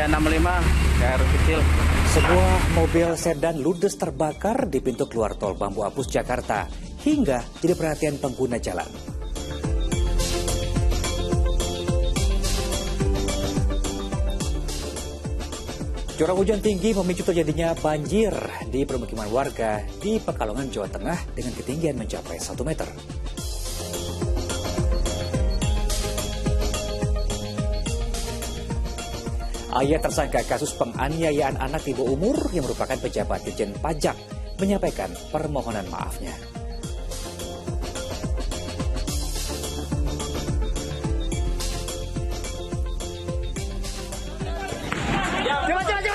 Jaya 65, KR kecil. Sebuah mobil sedan ludes terbakar di pintu keluar tol Bambu Apus, Jakarta, hingga jadi perhatian pengguna jalan. Curah hujan tinggi memicu terjadinya banjir di permukiman warga di Pekalongan, Jawa Tengah dengan ketinggian mencapai 1 meter. Ayah tersangka kasus penganiayaan anak di bawah umur yang merupakan pejabat Ditjen Pajak menyampaikan permohonan maafnya.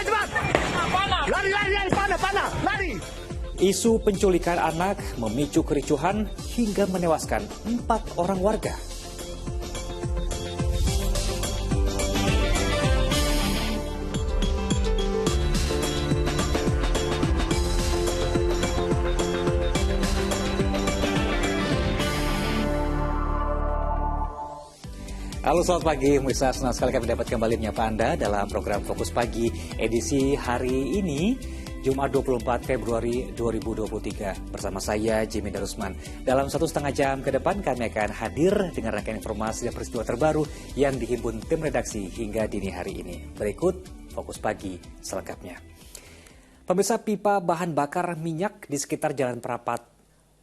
Cepat! Lari, lari! Isu penculikan anak memicu kericuhan hingga menewaskan 4 orang warga. Halo, selamat pagi pemirsa, senang sekali kami dapat kembali menyapa Anda dalam program Fokus Pagi edisi hari ini, Jumat 24 Februari 2023. Bersama saya, Jimmy Darusman. Dalam 1,5 jam ke depan kami akan hadir dengan rangkaian informasi dan peristiwa terbaru yang dihimpun tim redaksi hingga dini hari ini. Berikut Fokus Pagi selengkapnya. Pemirsa, pipa bahan bakar minyak di sekitar Jalan Perapat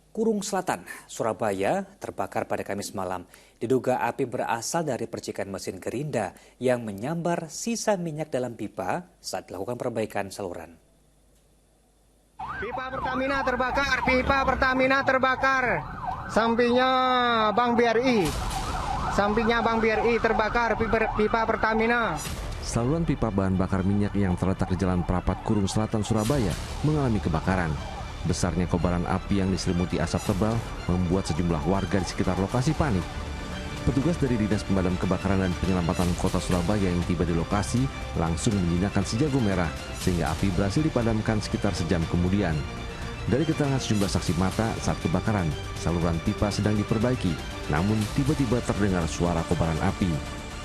Kurung Selatan, Surabaya terbakar pada Kamis malam. Diduga api berasal dari percikan mesin gerinda yang menyambar sisa minyak dalam pipa saat dilakukan perbaikan saluran. Pipa Pertamina terbakar. Sampingnya Bank BRI terbakar pipa Pertamina. Saluran pipa bahan bakar minyak yang terletak di Jalan Perapat Kurung Selatan, Surabaya mengalami kebakaran. Besarnya kobaran api yang diselimuti asap tebal membuat sejumlah warga di sekitar lokasi panik. Petugas dari Dinas Pemadam Kebakaran dan Penyelamatan Kota Surabaya yang tiba di lokasi langsung menjinakkan si jago merah sehingga api berhasil dipadamkan sekitar sejam kemudian. Dari keterangan sejumlah saksi mata saat kebakaran, saluran pipa sedang diperbaiki, namun tiba-tiba terdengar suara kobaran api.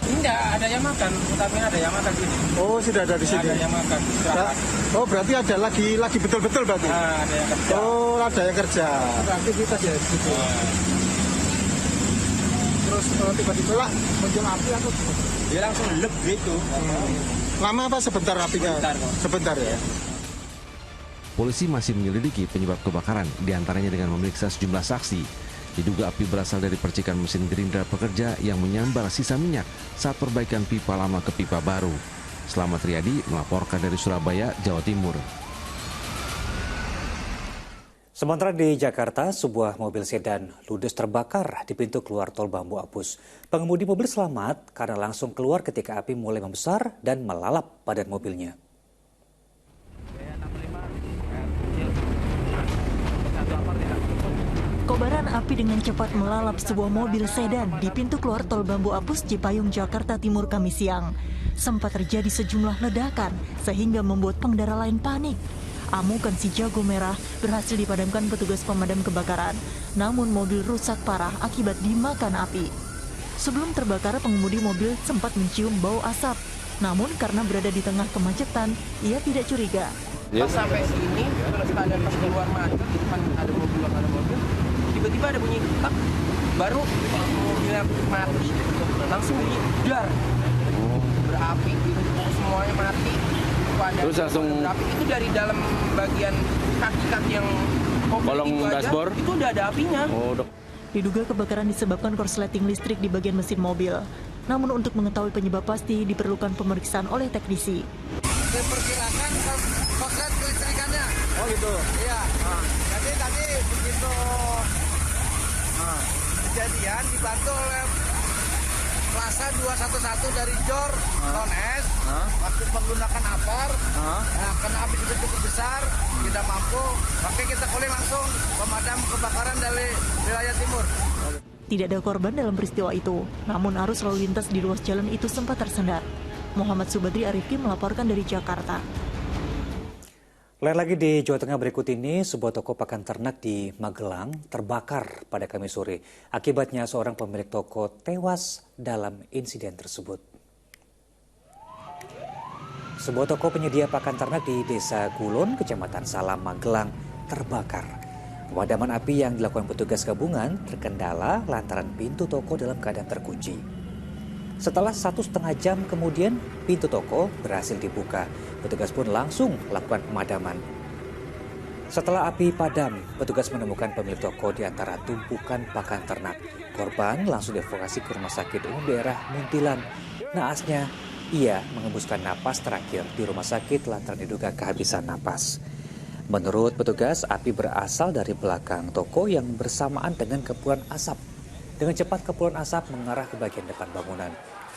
Tidak, ada yang makan. Pertamina ada yang makan sini. Oh, sudah ada di sini. Ada yang makan. Oh, berarti ada lagi betul-betul berarti. Nah, ada yang kerja. Oh, ada yang kerja. Aktivitas ya di situ. Terus tiba-tiba lah muncul api atau dia langsung lep gitu. Lama apa sebentar apinya? Sebentar ya. Polisi masih menyelidiki penyebab kebakaran, diantaranya dengan memeriksa sejumlah saksi. Diduga api berasal dari percikan mesin gerindra pekerja yang menyambar sisa minyak saat perbaikan pipa lama ke pipa baru. Slamet Riyadi melaporkan dari Surabaya, Jawa Timur. Sementara di Jakarta, sebuah mobil sedan ludes terbakar di pintu keluar tol Bambu Apus. Pengemudi mobil selamat karena langsung keluar ketika api mulai membesar dan melalap badan mobilnya. Kobaran api dengan cepat melalap sebuah mobil sedan di pintu keluar tol Bambu Apus, Cipayung, Jakarta Timur, Kamis siang. Sempat terjadi sejumlah ledakan sehingga membuat pengendara lain panik. Amukan si jago merah berhasil dipadamkan petugas pemadam kebakaran, namun mobil rusak parah akibat dimakan api. Sebelum terbakar, pengemudi mobil sempat mencium bau asap. Namun karena berada di tengah kemacetan, ia tidak curiga. Pas sampai sini, terus keadaan pas keluar macet, di depan ada mobil. Tiba-tiba ada bunyi tak, baru mobilnya mati, langsung bunyi dar, berapi, semuanya mati. Terus langsung berapi itu dari dalam bagian kaki-kaki yang kolong dashboard itu udah ada apinya. Diduga kebakaran disebabkan korsleting listrik di bagian mesin mobil. Namun untuk mengetahui penyebab pasti diperlukan pemeriksaan oleh teknisi. Diperkirakan korslet kelistrikannya. Oh gitu. Iya. Jadi tadi begitu kejadian dibantu oleh Plaza 211 dari JOR non-S waktu menggunakan APAR. Karena api sudah cukup besar, tidak mampu, makanya kita calling langsung pemadam kebakaran dari wilayah timur. Tidak ada korban dalam peristiwa itu, namun arus lalu lintas di ruas jalan itu sempat tersendat. Muhammad Subadri Arifki melaporkan dari Jakarta. Lain lagi di Jawa Tengah berikut ini, sebuah toko pakan ternak di Magelang terbakar pada Kamis sore. Akibatnya seorang pemilik toko tewas dalam insiden tersebut. sebuah toko penyedia pakan ternak di Desa Gulon, Kecamatan Salam, Magelang, terbakar. Pemadaman api yang dilakukan petugas gabungan terkendala lantaran pintu toko dalam keadaan terkunci. Setelah 1,5 jam kemudian, pintu toko berhasil dibuka. Petugas pun langsung melakukan pemadaman. Setelah api padam, petugas menemukan pemilik toko di antara tumpukan pakan ternak. Korban langsung dievakuasi ke Rumah Sakit Umum Daerah Muntilan. Naasnya, ia mengembuskan napas terakhir di rumah sakit lantaran diduga kehabisan napas. Menurut petugas, api berasal dari belakang toko yang bersamaan dengan kepulan asap. Dengan cepat kepulan asap mengarah ke bagian depan bangunan.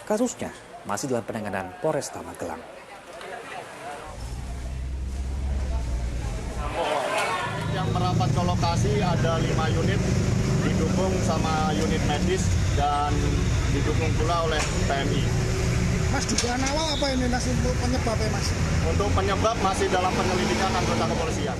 Kasusnya masih dalam penanganan Polresta Magelang. Yang merapat ke lokasi ada 5 unit, didukung sama unit medis dan didukung pula oleh PMI. Mas, dugaan awal apa ini untuk penyebabnya, Mas? Untuk penyebab masih dalam penyelidikan anggota kepolisian.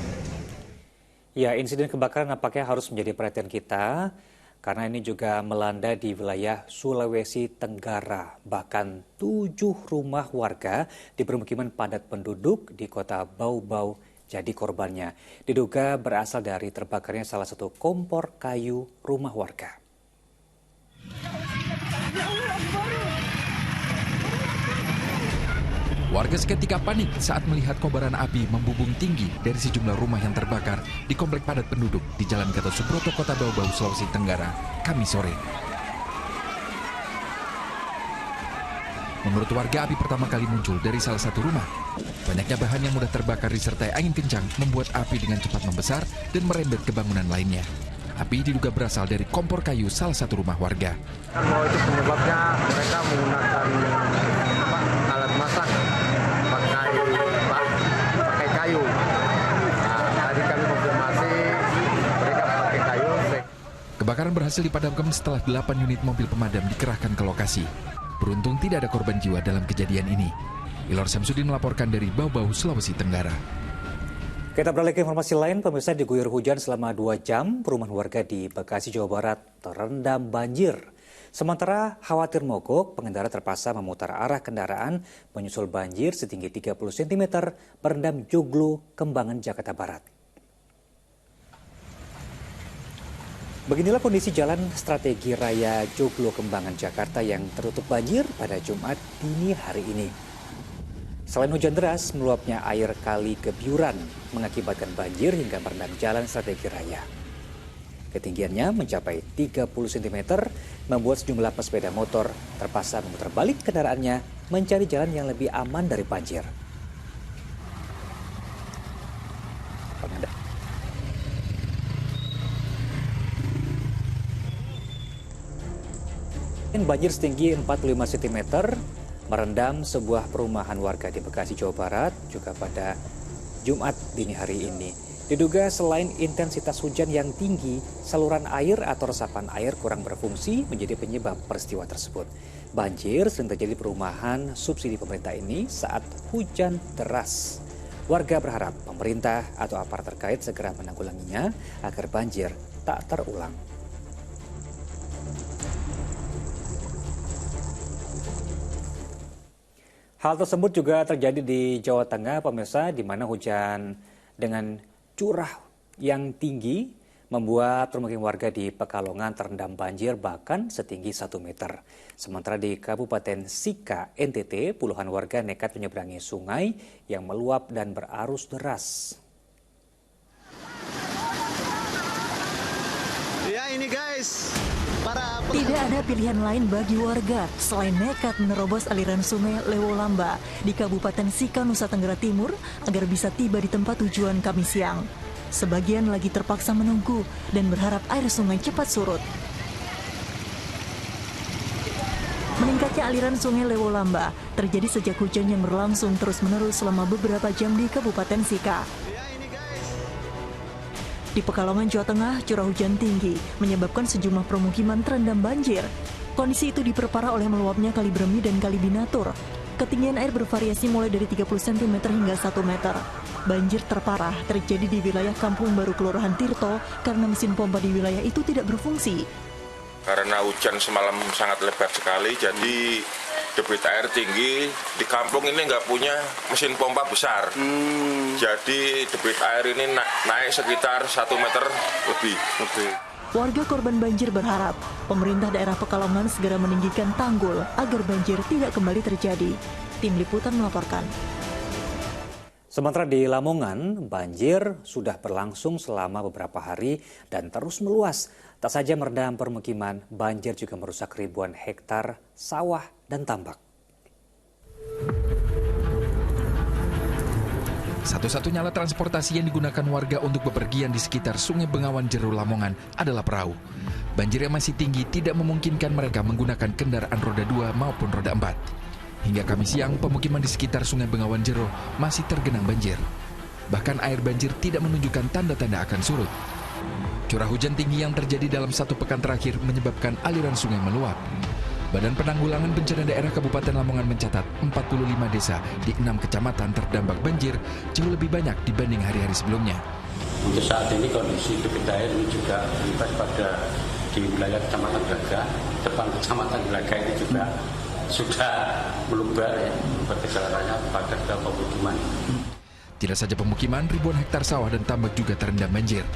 Ya, insiden kebakaran nampaknya harus menjadi perhatian kita karena ini juga melanda di wilayah Sulawesi Tenggara. Bahkan 7 rumah warga di permukiman padat penduduk di kota Bau-Bau jadi korbannya. Diduga berasal dari terbakarnya salah satu kompor kayu rumah warga. Warga seketika panik saat melihat kobaran api membumbung tinggi dari sejumlah rumah yang terbakar di komplek padat penduduk di Jalan Gatot Subroto, Kota Bau-Bau, Sulawesi Tenggara, Kamis sore. Menurut warga, api pertama kali muncul dari salah satu rumah. Banyaknya bahan yang mudah terbakar disertai angin kencang membuat api dengan cepat membesar dan merembet ke bangunan lainnya. Api diduga berasal dari kompor kayu salah satu rumah warga. Bahwa itu penyebabnya mereka menggunakan alat masak pakai kayu. Nah, tadi kami konfirmasi mereka pakai kayu. Kebakaran berhasil dipadamkan setelah 8 unit mobil pemadam dikerahkan ke lokasi. Beruntung tidak ada korban jiwa dalam kejadian ini. Ilhor Syamsuddin melaporkan dari Bau-Bau, Sulawesi Tenggara. Kita beralih ke informasi lain, pemirsa. Diguyur hujan selama 2 jam, perumahan warga di Bekasi, Jawa Barat terendam banjir. Sementara khawatir mogok, pengendara terpaksa memutar arah kendaraan menyusul banjir setinggi 30 cm merendam Joglo, Kembangan, Jakarta Barat. Beginilah kondisi jalan strategi raya Joglo, Kembangan, Jakarta yang tertutup banjir pada Jumat dini hari ini. Selain hujan deras, meluapnya air kali Kebiuran mengakibatkan banjir hingga merendam jalan strategi raya. Ketinggiannya mencapai 30 cm, membuat sejumlah pesepeda motor terpaksa memutar balik kendaraannya mencari jalan yang lebih aman dari banjir. Banjir setinggi 45 cm merendam sebuah perumahan warga di Bekasi, Jawa Barat juga pada Jumat dini hari ini. Diduga selain intensitas hujan yang tinggi, saluran air atau resapan air kurang berfungsi menjadi penyebab peristiwa tersebut. Banjir sering terjadi di perumahan subsidi pemerintah ini saat hujan deras. Warga berharap pemerintah atau aparat terkait segera menanggulanginya agar banjir tak terulang. Hal tersebut juga terjadi di Jawa Tengah, pemirsa, di mana hujan dengan curah yang tinggi membuat permukiman warga di Pekalongan terendam banjir bahkan setinggi 1 meter. Sementara di Kabupaten Sika, NTT, puluhan warga nekat menyeberangi sungai yang meluap dan berarus deras. Ya ini guys, Tidak ada pilihan lain bagi warga selain nekat menerobos aliran sungai Lewolamba di Kabupaten Sika, Nusa Tenggara Timur agar bisa tiba di tempat tujuan Kamis siang. Sebagian lagi terpaksa menunggu dan berharap air sungai cepat surut. Meningkatnya aliran sungai Lewolamba terjadi sejak hujan yang berlangsung terus-menerus selama beberapa jam di Kabupaten Sika. Di Pekalongan, Jawa Tengah, curah hujan tinggi menyebabkan sejumlah permukiman terendam banjir. Kondisi itu diperparah oleh meluapnya Kali Bremi dan Kali Binatur. Ketinggian air bervariasi mulai dari 30 cm hingga 1 meter. Banjir terparah terjadi di wilayah Kampung Baru, Kelurahan Tirto, karena mesin pompa di wilayah itu tidak berfungsi. Karena hujan semalam sangat lebat sekali, jadi debit air tinggi, di kampung ini nggak punya mesin pompa besar. Jadi debit air ini naik sekitar 1 meter lebih. Warga korban banjir berharap pemerintah daerah Pekalongan segera meninggikan tanggul agar banjir tidak kembali terjadi. Tim Liputan melaporkan. Sementara di Lamongan, banjir sudah berlangsung selama beberapa hari dan terus meluas. Tak saja merendam permukiman, banjir juga merusak ribuan hektar sawah dan tambak. Satu-satunya alat transportasi yang digunakan warga untuk bepergian di sekitar Sungai Bengawan Jero Lamongan adalah perahu. Banjir yang masih tinggi tidak memungkinkan mereka menggunakan kendaraan roda 2 maupun roda 4. Hingga Kamis siang, pemukiman di sekitar Sungai Bengawan Jero masih tergenang banjir. Bahkan air banjir tidak menunjukkan tanda-tanda akan surut. Curah hujan tinggi yang terjadi dalam 1 pekan terakhir menyebabkan aliran sungai meluap. Badan Penanggulangan Bencana Daerah Kabupaten Lamongan mencatat 45 desa di 6 kecamatan terdampak banjir, jauh lebih banyak dibanding hari-hari sebelumnya. Untuk saat ini kondisi debit air ini juga terlibat pada di wilayah Kecamatan Gelaga, depan Kecamatan Gelaga ini juga sudah meluber ya, pergerakannya pada pemukiman. Tidak saja pemukiman, ribuan hektar sawah dan tambak juga terendam banjir.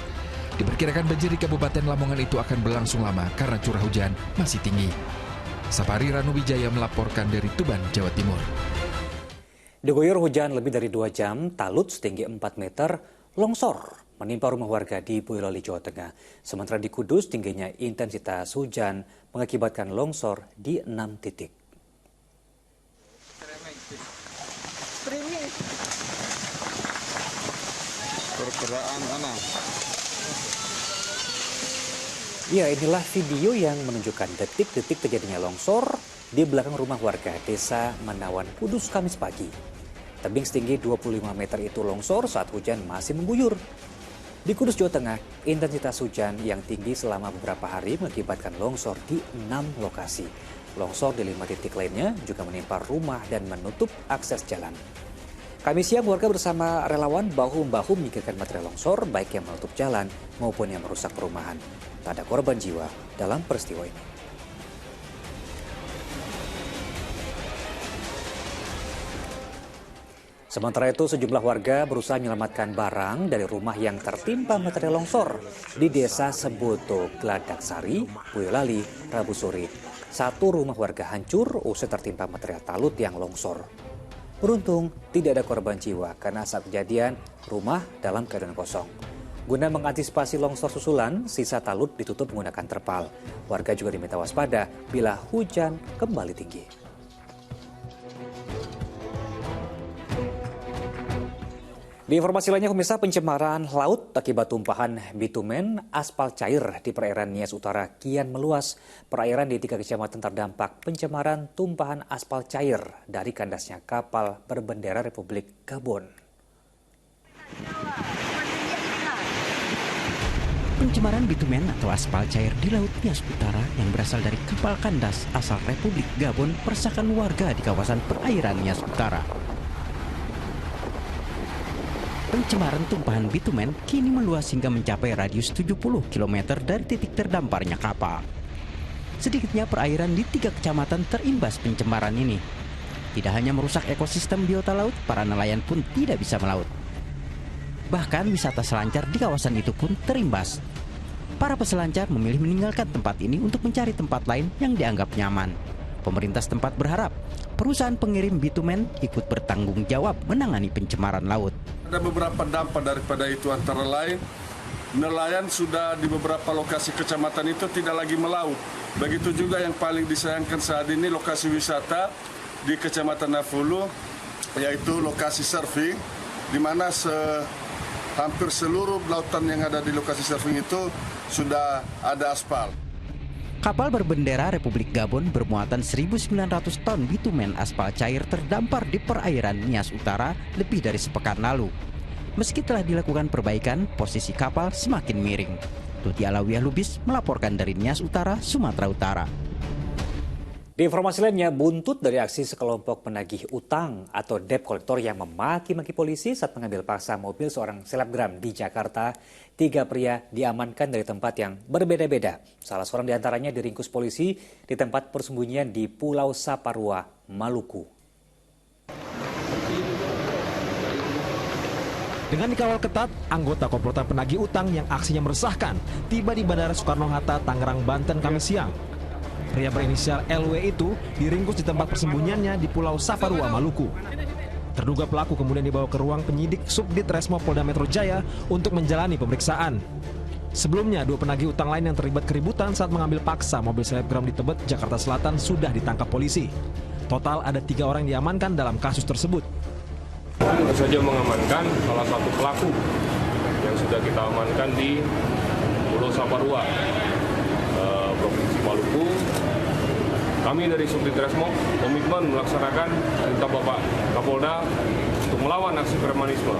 Diperkirakan banjir di Kabupaten Lamongan itu akan berlangsung lama karena curah hujan masih tinggi. Sapari Ranu Wijaya melaporkan dari Tuban, Jawa Timur. Diguyur hujan lebih dari 2 jam, talut setinggi 4 meter, longsor menimpa rumah warga di Boyolali, Jawa Tengah. Sementara di Kudus, tingginya intensitas hujan mengakibatkan longsor di 6 titik. Pergerakan anak. Ya, inilah video yang menunjukkan detik-detik terjadinya longsor di belakang rumah warga Desa Menawan, Kudus, Kamis pagi. Tebing setinggi 25 meter itu longsor saat hujan masih mengguyur. Di Kudus, Jawa Tengah, intensitas hujan yang tinggi selama beberapa hari mengakibatkan longsor di 6 lokasi. Longsor di 5 titik lainnya juga menimpa rumah dan menutup akses jalan. Kamis siang, warga bersama relawan bahu-membahu menyingkirkan material longsor, baik yang menutup jalan maupun yang merusak perumahan. Tak ada korban jiwa dalam peristiwa ini. Sementara itu, sejumlah warga berusaha menyelamatkan barang dari rumah yang tertimpa material longsor di Desa Seboto, Gladaksari, Boyolali, Rabu sore. 1 rumah warga hancur usai tertimpa material talut yang longsor. Beruntung, tidak ada korban jiwa karena saat kejadian rumah dalam keadaan kosong. Guna mengantisipasi longsor susulan, sisa talut ditutup menggunakan terpal. Warga juga diminta waspada bila hujan kembali tinggi. Di informasi lainnya, pemirsa, pencemaran laut akibat tumpahan bitumen aspal cair di perairan Nias Utara kian meluas. Perairan di 3 kecamatan terdampak pencemaran tumpahan aspal cair dari kandasnya kapal berbendera Republik Gabon. Pencemaran bitumen atau aspal cair di Laut Nias Utara yang berasal dari kapal kandas asal Republik Gabon meresahkan warga di kawasan perairan Nias Utara. Pencemaran tumpahan bitumen kini meluas hingga mencapai radius 70 km dari titik terdamparnya kapal. Sedikitnya perairan di 3 kecamatan terimbas pencemaran ini. Tidak hanya merusak ekosistem biota laut, para nelayan pun tidak bisa melaut. Bahkan wisata selancar di kawasan itu pun terimbas. Para peselancar memilih meninggalkan tempat ini untuk mencari tempat lain yang dianggap nyaman. Pemerintah setempat berharap perusahaan pengirim bitumen ikut bertanggung jawab menangani pencemaran laut. Ada beberapa dampak daripada itu, antara lain nelayan sudah di beberapa lokasi kecamatan itu tidak lagi melaut. Begitu juga yang paling disayangkan saat ini lokasi wisata di Kecamatan Nafulu, yaitu lokasi surfing, di mana hampir seluruh lautan yang ada di lokasi surfing itu sudah ada aspal. Kapal berbendera Republik Gabon bermuatan 1.900 ton bitumen aspal cair terdampar di perairan Nias Utara lebih dari sepekan lalu. Meski telah dilakukan perbaikan, posisi kapal semakin miring. Tuti Alawiyah Lubis melaporkan dari Nias Utara, Sumatera Utara. Di informasi lainnya, buntut dari aksi sekelompok penagih utang atau debt collector yang memaki-maki polisi saat mengambil paksa mobil seorang selebgram di Jakarta, 3 pria diamankan dari tempat yang berbeda-beda. Salah seorang diantaranya diringkus polisi di tempat persembunyian di Pulau Saparua, Maluku. Dengan dikawal ketat, anggota komplotan penagih utang yang aksinya meresahkan tiba di Bandara Soekarno-Hatta, Tangerang, Banten, Kamis siang. Pria berinisial LW itu diringkus di tempat persembunyiannya di Pulau Saparua, Maluku. Terduga pelaku kemudian dibawa ke ruang penyidik Subdit Resmo Polda Metro Jaya untuk menjalani pemeriksaan. Sebelumnya, 2 penagih utang lain yang terlibat keributan saat mengambil paksa mobil selebgram di Tebet, Jakarta Selatan sudah ditangkap polisi. Total ada 3 orang yang diamankan dalam kasus tersebut. Tentu saja mengamankan salah satu pelaku yang sudah kita amankan di Pulau Saparua, Provinsi Maluku. Kami dari Subdit Resmo komitmen melaksanakan perintah Bapak Kapolda untuk melawan aksi premanisme.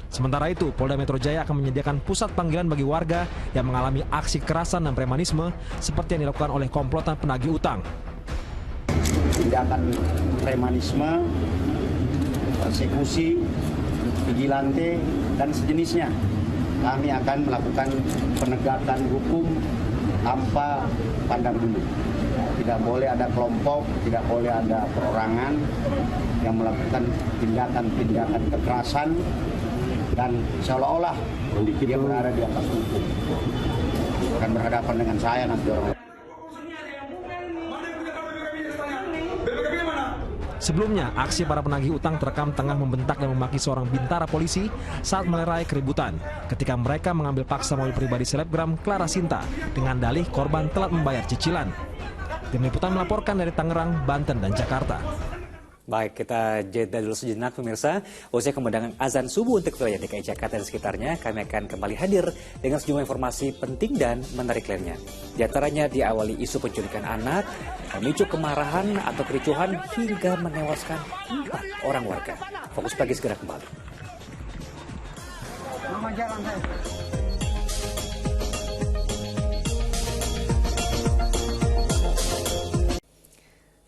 Sementara itu, Polda Metro Jaya akan menyediakan pusat panggilan bagi warga yang mengalami aksi kekerasan dan premanisme seperti yang dilakukan oleh komplotan penagih utang. Tindakan premanisme, persekusi, vigilante, dan sejenisnya. Kami akan melakukan penegakan hukum tanpa pandang bulu. Tidak boleh ada kelompok, tidak boleh ada perorangan yang melakukan tindakan-tindakan kekerasan dan seolah-olah dia berada di atas hukum. Akan berhadapan dengan saya nanti orang. Sebelumnya, aksi para penagih utang terekam tengah membentak dan memaki seorang bintara polisi saat melerai keributan ketika mereka mengambil paksa mobil pribadi selebgram Clara Sinta dengan dalih korban telat membayar cicilan. Tim Liputan melaporkan dari Tangerang, Banten, dan Jakarta. Baik, kita jeda dulu sejenak pemirsa. Usai kemendangan azan subuh untuk wilayah DKI Jakarta dan sekitarnya, kami akan kembali hadir dengan sejumlah informasi penting dan menarik lainnya. Di antaranya diawali isu penculikan anak, memicu kemarahan atau kericuhan hingga menewaskan 4 orang warga. Fokus Pagi segera kembali. Mama jalan saya.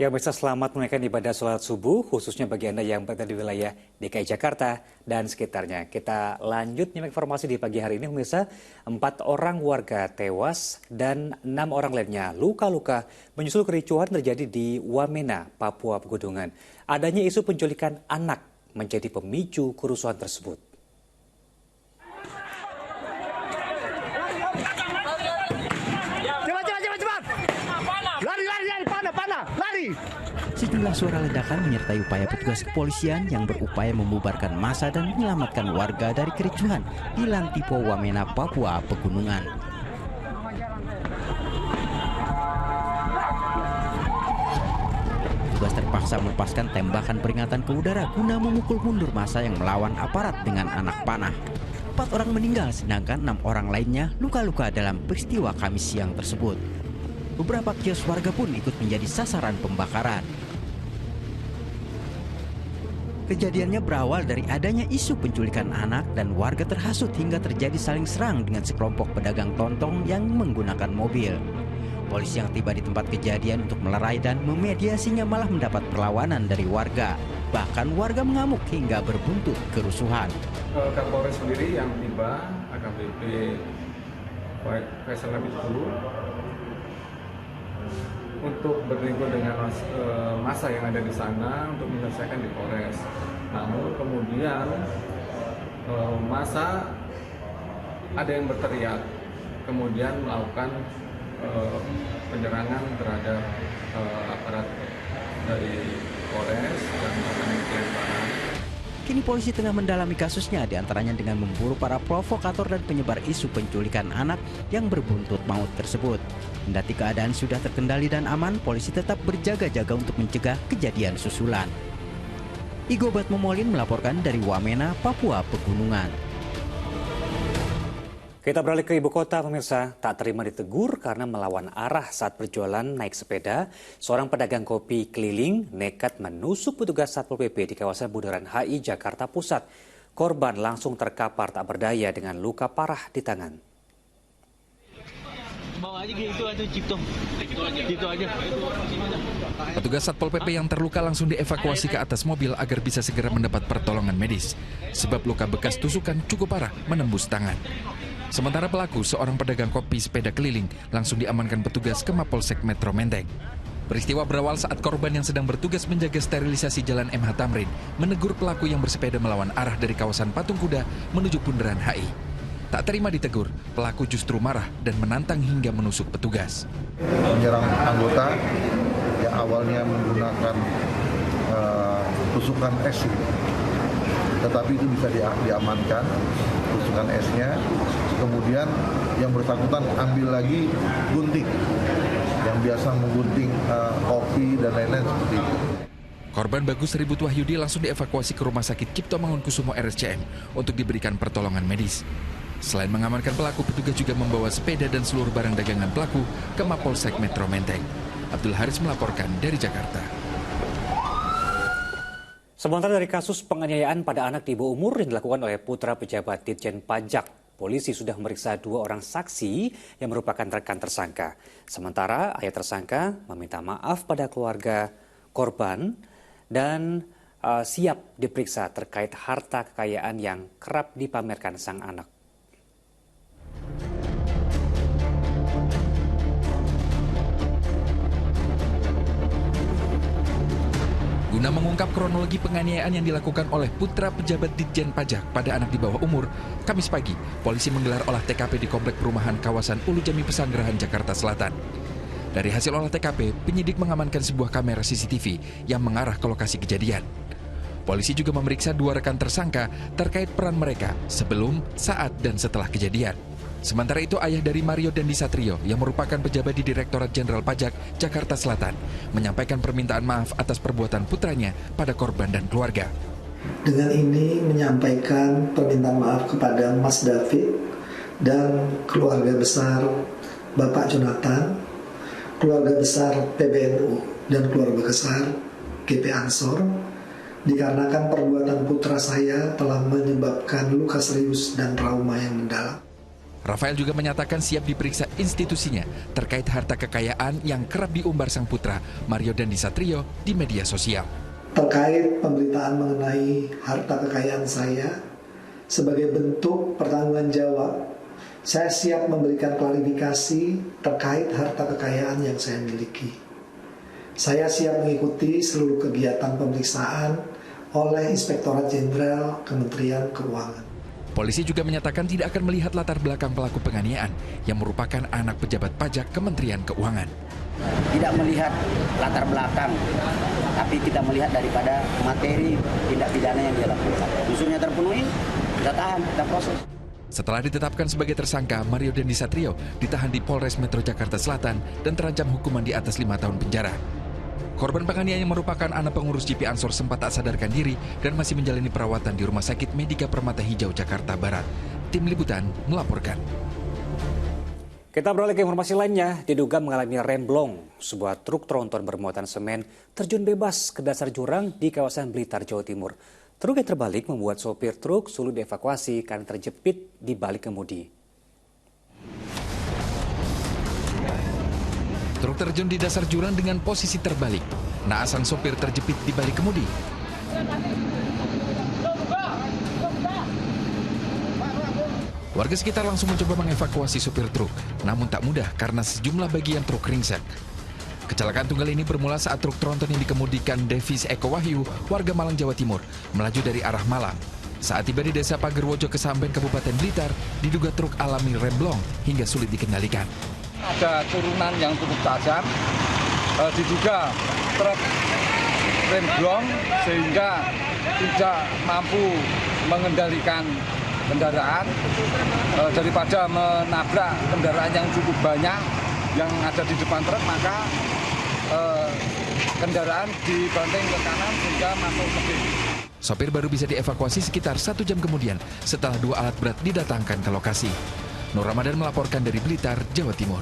Ya pemirsa, selamat menunaikan ibadah sholat subuh, khususnya bagi Anda yang berada di wilayah DKI Jakarta dan sekitarnya. Kita lanjut nyimak informasi di pagi hari ini pemirsa. 4 orang warga tewas dan 6 orang lainnya luka-luka menyusul kericuhan terjadi di Wamena, Papua Pegunungan. Adanya isu penculikan anak menjadi pemicu kerusuhan tersebut. Sejumlah suara ledakan menyertai upaya petugas kepolisian yang berupaya membubarkan massa dan menyelamatkan warga dari kericuhan di Lantipo, Wamena, Papua Pegunungan. Petugas terpaksa melepaskan tembakan peringatan ke udara guna memukul mundur massa yang melawan aparat dengan anak panah. 4 orang meninggal sedangkan 6 orang lainnya luka-luka dalam peristiwa Kamis siang tersebut. Beberapa kios warga pun ikut menjadi sasaran pembakaran. Kejadiannya berawal dari adanya isu penculikan anak dan warga terhasut hingga terjadi saling serang dengan sekelompok pedagang tontong yang menggunakan mobil. Polisi yang tiba di tempat kejadian untuk melerai dan memediasinya malah mendapat perlawanan dari warga. Bahkan warga mengamuk hingga berbuntut kerusuhan. Kapolres sendiri yang tiba, AKBP Faisal Nabi Tulu, untuk bernego dengan massa yang ada di sana untuk menyelesaikan di Polres. Namun kemudian massa ada yang berteriak, kemudian melakukan penyerangan terhadap aparat dari Polres dan melakukan pelemparan. Kini polisi tengah mendalami kasusnya, diantaranya dengan memburu para provokator dan penyebar isu penculikan anak yang berbuntut maut tersebut. Kendati keadaan sudah terkendali dan aman, polisi tetap berjaga-jaga untuk mencegah kejadian susulan. Igo Batmomolin melaporkan dari Wamena, Papua Pegunungan. Kita beralih ke ibu kota pemirsa, tak terima ditegur karena melawan arah saat berjualan naik sepeda. Seorang pedagang kopi keliling nekat menusuk petugas Satpol PP di kawasan Bundaran HI Jakarta Pusat. Korban langsung terkapar tak berdaya dengan luka parah di tangan. Gitu aja. Petugas Satpol PP yang terluka langsung dievakuasi ke atas mobil agar bisa segera mendapat pertolongan medis. Sebab luka bekas tusukan cukup parah menembus tangan. Sementara pelaku, seorang pedagang kopi sepeda keliling, langsung diamankan petugas ke Mapolsek Metro Menteng. Peristiwa berawal saat korban yang sedang bertugas menjaga sterilisasi Jalan MH Tamrin menegur pelaku yang bersepeda melawan arah dari kawasan Patung Kuda menuju Bundaran HI. Tak terima ditegur, pelaku justru marah dan menantang hingga menusuk petugas. Menyerang anggota yang awalnya menggunakan tusukan es, tetapi itu bisa diamankan tusukan esnya. Kemudian yang bersangkutan ambil lagi gunting yang biasa menggunting kopi dan lain-lain seperti itu. Korban Bagus Ribut Wahyudi langsung dievakuasi ke Rumah Sakit Cipto Mangunkusumo RSCM untuk diberikan pertolongan medis. Selain mengamankan pelaku, petugas juga membawa sepeda dan seluruh barang dagangan pelaku ke Mapolsek Metro Menteng. Abdul Haris melaporkan dari Jakarta. Sementara dari kasus penganiayaan pada anak di bawah umur yang dilakukan oleh putra pejabat Ditjen Pajak, polisi sudah memeriksa 2 orang saksi yang merupakan rekan tersangka. Sementara ayah tersangka meminta maaf pada keluarga korban dan siap diperiksa terkait harta kekayaan yang kerap dipamerkan sang anak. Guna mengungkap kronologi penganiayaan yang dilakukan oleh putra pejabat Ditjen Pajak pada anak di bawah umur, Kamis pagi, polisi menggelar olah TKP di komplek perumahan kawasan Ulu Jami Pesanggerahan, Jakarta Selatan. Dari hasil olah TKP, penyidik mengamankan sebuah kamera CCTV yang mengarah ke lokasi kejadian. Polisi juga memeriksa 2 rekan tersangka terkait peran mereka sebelum, saat, dan setelah kejadian. Sementara itu, ayah dari Mario Dandi Satrio yang merupakan pejabat di Direktorat Jenderal Pajak Jakarta Selatan menyampaikan permintaan maaf atas perbuatan putranya pada korban dan keluarga. Dengan ini menyampaikan permintaan maaf kepada Mas David dan keluarga besar Bapak Jonathan, keluarga besar PBNU dan keluarga besar GP Ansor, dikarenakan perbuatan putra saya telah menyebabkan luka serius dan trauma yang mendalam. Rafael juga menyatakan siap diperiksa institusinya terkait harta kekayaan yang kerap diumbar sang putra, Mario Dandi Satrio, di media sosial. Terkait pemberitaan mengenai harta kekayaan saya, sebagai bentuk pertanggungan jawab, saya siap memberikan klarifikasi terkait harta kekayaan yang saya miliki. Saya siap mengikuti seluruh kegiatan pemeriksaan oleh Inspektorat Jenderal Kementerian Keuangan. Polisi juga menyatakan tidak akan melihat latar belakang pelaku penganiayaan yang merupakan anak pejabat pajak Kementerian Keuangan. Tidak melihat latar belakang, tapi kita melihat daripada materi tindak pidana yang dia lakukan. Unsurnya terpenuhi, kita tahan, kita proses. Setelah ditetapkan sebagai tersangka, Mario Dandi Satrio ditahan di Polres Metro Jakarta Selatan dan terancam hukuman di atas 5 tahun penjara. Korban penganiayaan yang merupakan anak pengurus GP Ansor sempat tak sadarkan diri dan masih menjalani perawatan di Rumah Sakit Medika Permata Hijau, Jakarta Barat. Tim Liputan melaporkan. Kita beralih ke informasi lainnya. Diduga mengalami remblong, sebuah truk tronton bermuatan semen terjun bebas ke dasar jurang di kawasan Blitar, Jawa Timur. Truk yang terbalik membuat sopir truk sulit dievakuasi karena terjepit di balik kemudi. Truk terjun di dasar jurang dengan posisi terbalik. Naas sang sopir terjepit di balik kemudi. Warga sekitar langsung mencoba mengevakuasi sopir truk, namun tak mudah karena sejumlah bagian truk ringsek. Kecelakaan tunggal ini bermula saat truk tronton yang dikemudikan Devis Eko Wahyu, warga Malang, Jawa Timur, melaju dari arah Malang. Saat tiba di desa Pagerwojo, Kesamben, Kabupaten Blitar, diduga truk alami remblong hingga sulit dikendalikan. Ada turunan yang cukup tajam, diduga truk remblong sehingga tidak mampu mengendalikan kendaraan. Daripada menabrak kendaraan yang cukup banyak yang ada di depan truk, maka kendaraan dibanting ke kanan sehingga masuk ke kiri. Sopir baru bisa dievakuasi sekitar 1 jam kemudian setelah 2 alat berat didatangkan ke lokasi. Nur Ramadan melaporkan dari Blitar, Jawa Timur.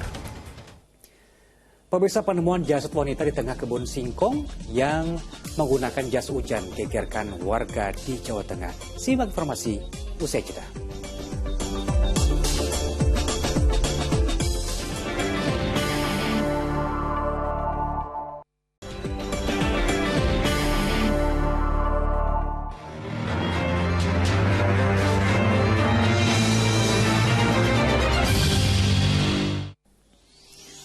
Pemirsa, penemuan jasad wanita di tengah kebun singkong yang menggunakan jas hujan gegerkan warga di Jawa Tengah. Simak informasi usai jeda.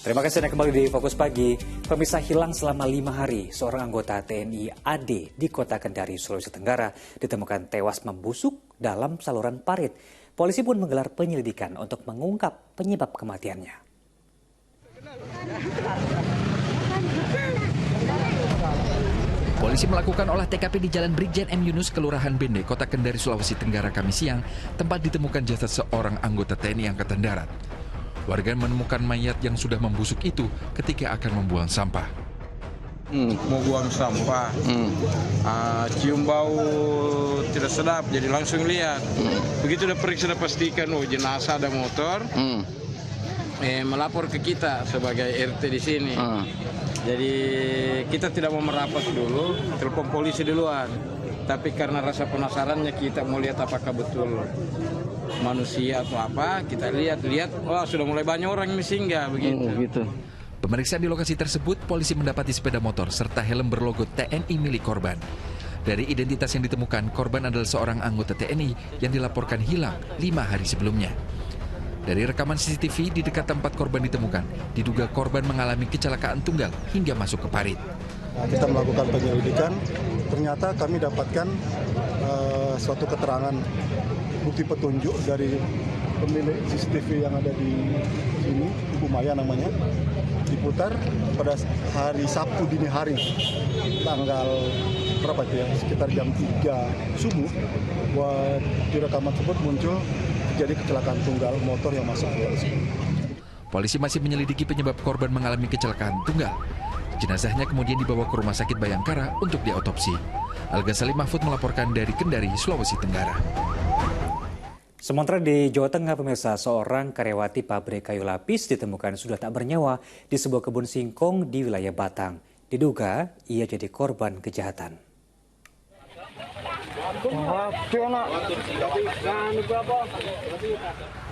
Terima kasih Anda kembali di Fokus Pagi. Pemirsa, hilang selama 5 hari, seorang anggota TNI AD di Kota Kendari, Sulawesi Tenggara ditemukan tewas membusuk dalam saluran parit. Polisi pun menggelar penyelidikan untuk mengungkap penyebab kematiannya. Polisi melakukan olah TKP di Jalan Brigjen M. Yunus, Kelurahan Bende, Kota Kendari, Sulawesi Tenggara, Kamis siang, tempat ditemukan jasad seorang anggota TNI Angkatan Darat. Warga menemukan mayat yang sudah membusuk itu ketika akan membuang sampah. Mau buang sampah, cium bau tidak sedap, jadi langsung lihat. Begitu udah periksa, udah pastikan jenazah ada motor, melapor ke kita sebagai RT di sini. Jadi kita tidak mau merapat dulu, telepon polisi duluan. Tapi karena rasa penasarannya kita mau lihat apakah betul manusia atau apa, kita lihat, wah sudah mulai banyak orang ini singgah begitu. Pemeriksaan di lokasi tersebut, polisi mendapati sepeda motor serta helm berlogo TNI milik korban. Dari identitas yang ditemukan, korban adalah seorang anggota TNI yang dilaporkan hilang 5 hari sebelumnya. Dari rekaman CCTV di dekat tempat korban ditemukan, diduga korban mengalami kecelakaan tunggal hingga masuk ke parit. Kita melakukan penyelidikan, ternyata kami dapatkan suatu keterangan bukti petunjuk dari pemilik CCTV yang ada di sini, Ibu Maya namanya, diputar pada hari Sabtu dini hari, tanggal berapa itu ya, sekitar jam 3 subuh, di rekaman tersebut muncul terjadi kecelakaan tunggal motor yang masuk ke dalam sini. Polisi masih menyelidiki penyebab korban mengalami kecelakaan tunggal. Jenazahnya kemudian dibawa ke Rumah Sakit Bayangkara untuk diotopsi. Al-Ghazali Mahfud melaporkan dari Kendari, Sulawesi Tenggara. Sementara di Jawa Tengah, pemirsa, seorang karyawati pabrik kayu lapis ditemukan sudah tak bernyawa di sebuah kebun singkong di wilayah Batang. Diduga ia jadi korban kejahatan.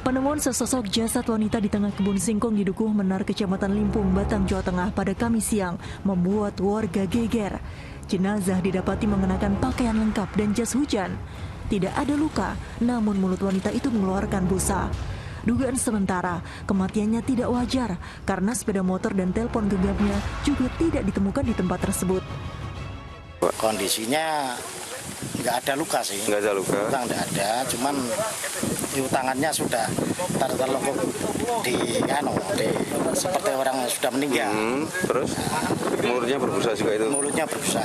Penemuan sesosok jasad wanita di tengah kebun singkong di Dukuh Menar, Kecamatan Limpung, Batang, Jawa Tengah pada Kamis siang membuat warga geger. Jenazah didapati mengenakan pakaian lengkap dan jas hujan. Tidak ada luka, namun mulut wanita itu mengeluarkan busa. Dugaan sementara, kematiannya tidak wajar karena sepeda motor dan telepon genggamnya juga tidak ditemukan di tempat tersebut. Kondisinya nggak ada luka sih. Nggak ada luka? Nggak ada, cuman tangannya sudah terlengkung di seperti orang yang sudah meninggal. Terus mulutnya berbusa juga itu? Mulutnya berbusa.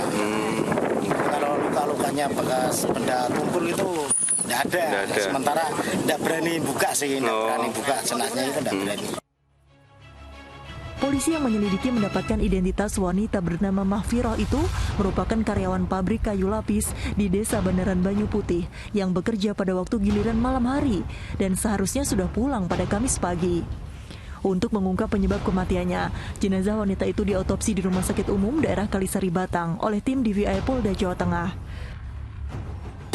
Kalau luka-lukanya bekas benda tumpul itu nggak ada. Sementara nggak berani buka sih, nggak berani buka jenazahnya itu nggak berani. Polisi yang menyelidiki mendapatkan identitas wanita bernama Mahfiroh itu merupakan karyawan pabrik kayu lapis di Desa Bandaran Banyu Putih yang bekerja pada waktu giliran malam hari dan seharusnya sudah pulang pada Kamis pagi. Untuk mengungkap penyebab kematiannya, jenazah wanita itu diotopsi di Rumah Sakit Umum Daerah Kalisari Batang oleh tim DVI Polda Jawa Tengah.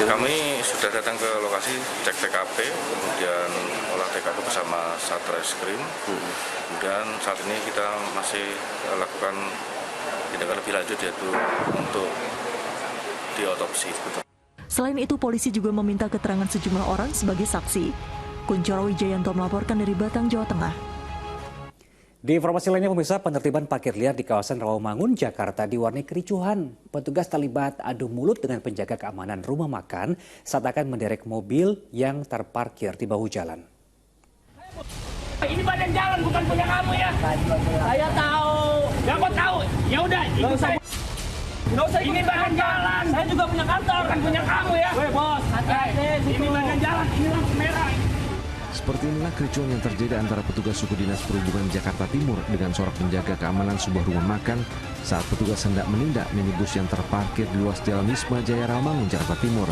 Kami sudah datang ke lokasi, cek TKP, kemudian olah TKP bersama Satreskrim. Kemudian saat ini kita masih lakukan tindakan lebih lanjut, yaitu untuk diotopsi. Selain itu, polisi juga meminta keterangan sejumlah orang sebagai saksi. Kuncoro Wijayanto melaporkan dari Batang, Jawa Tengah. Di informasi lainnya, pemirsa, penertiban parkir liar di kawasan Rawamangun, Jakarta diwarnai kericuhan. Petugas terlibat adu mulut dengan penjaga keamanan rumah makan saat akan menderek mobil yang terparkir di bahu jalan. Ini badan jalan, bukan punya kamu ya. Saya tahu. Ya kok tahu? Ya udah, ikut saya. Nggak usah ini badan jalan. Saya juga punya kantor, bukan punya kamu ya. Weh bos, ini badan jalan, ini lampu merah. Seperti inilah kericuhan yang terjadi antara petugas suku dinas perhubungan Jakarta Timur dengan seorang penjaga keamanan sebuah rumah makan saat petugas hendak menindak minibus yang terparkir di ruas Jalan Wisma Jaya Rawamangun, Jakarta Timur.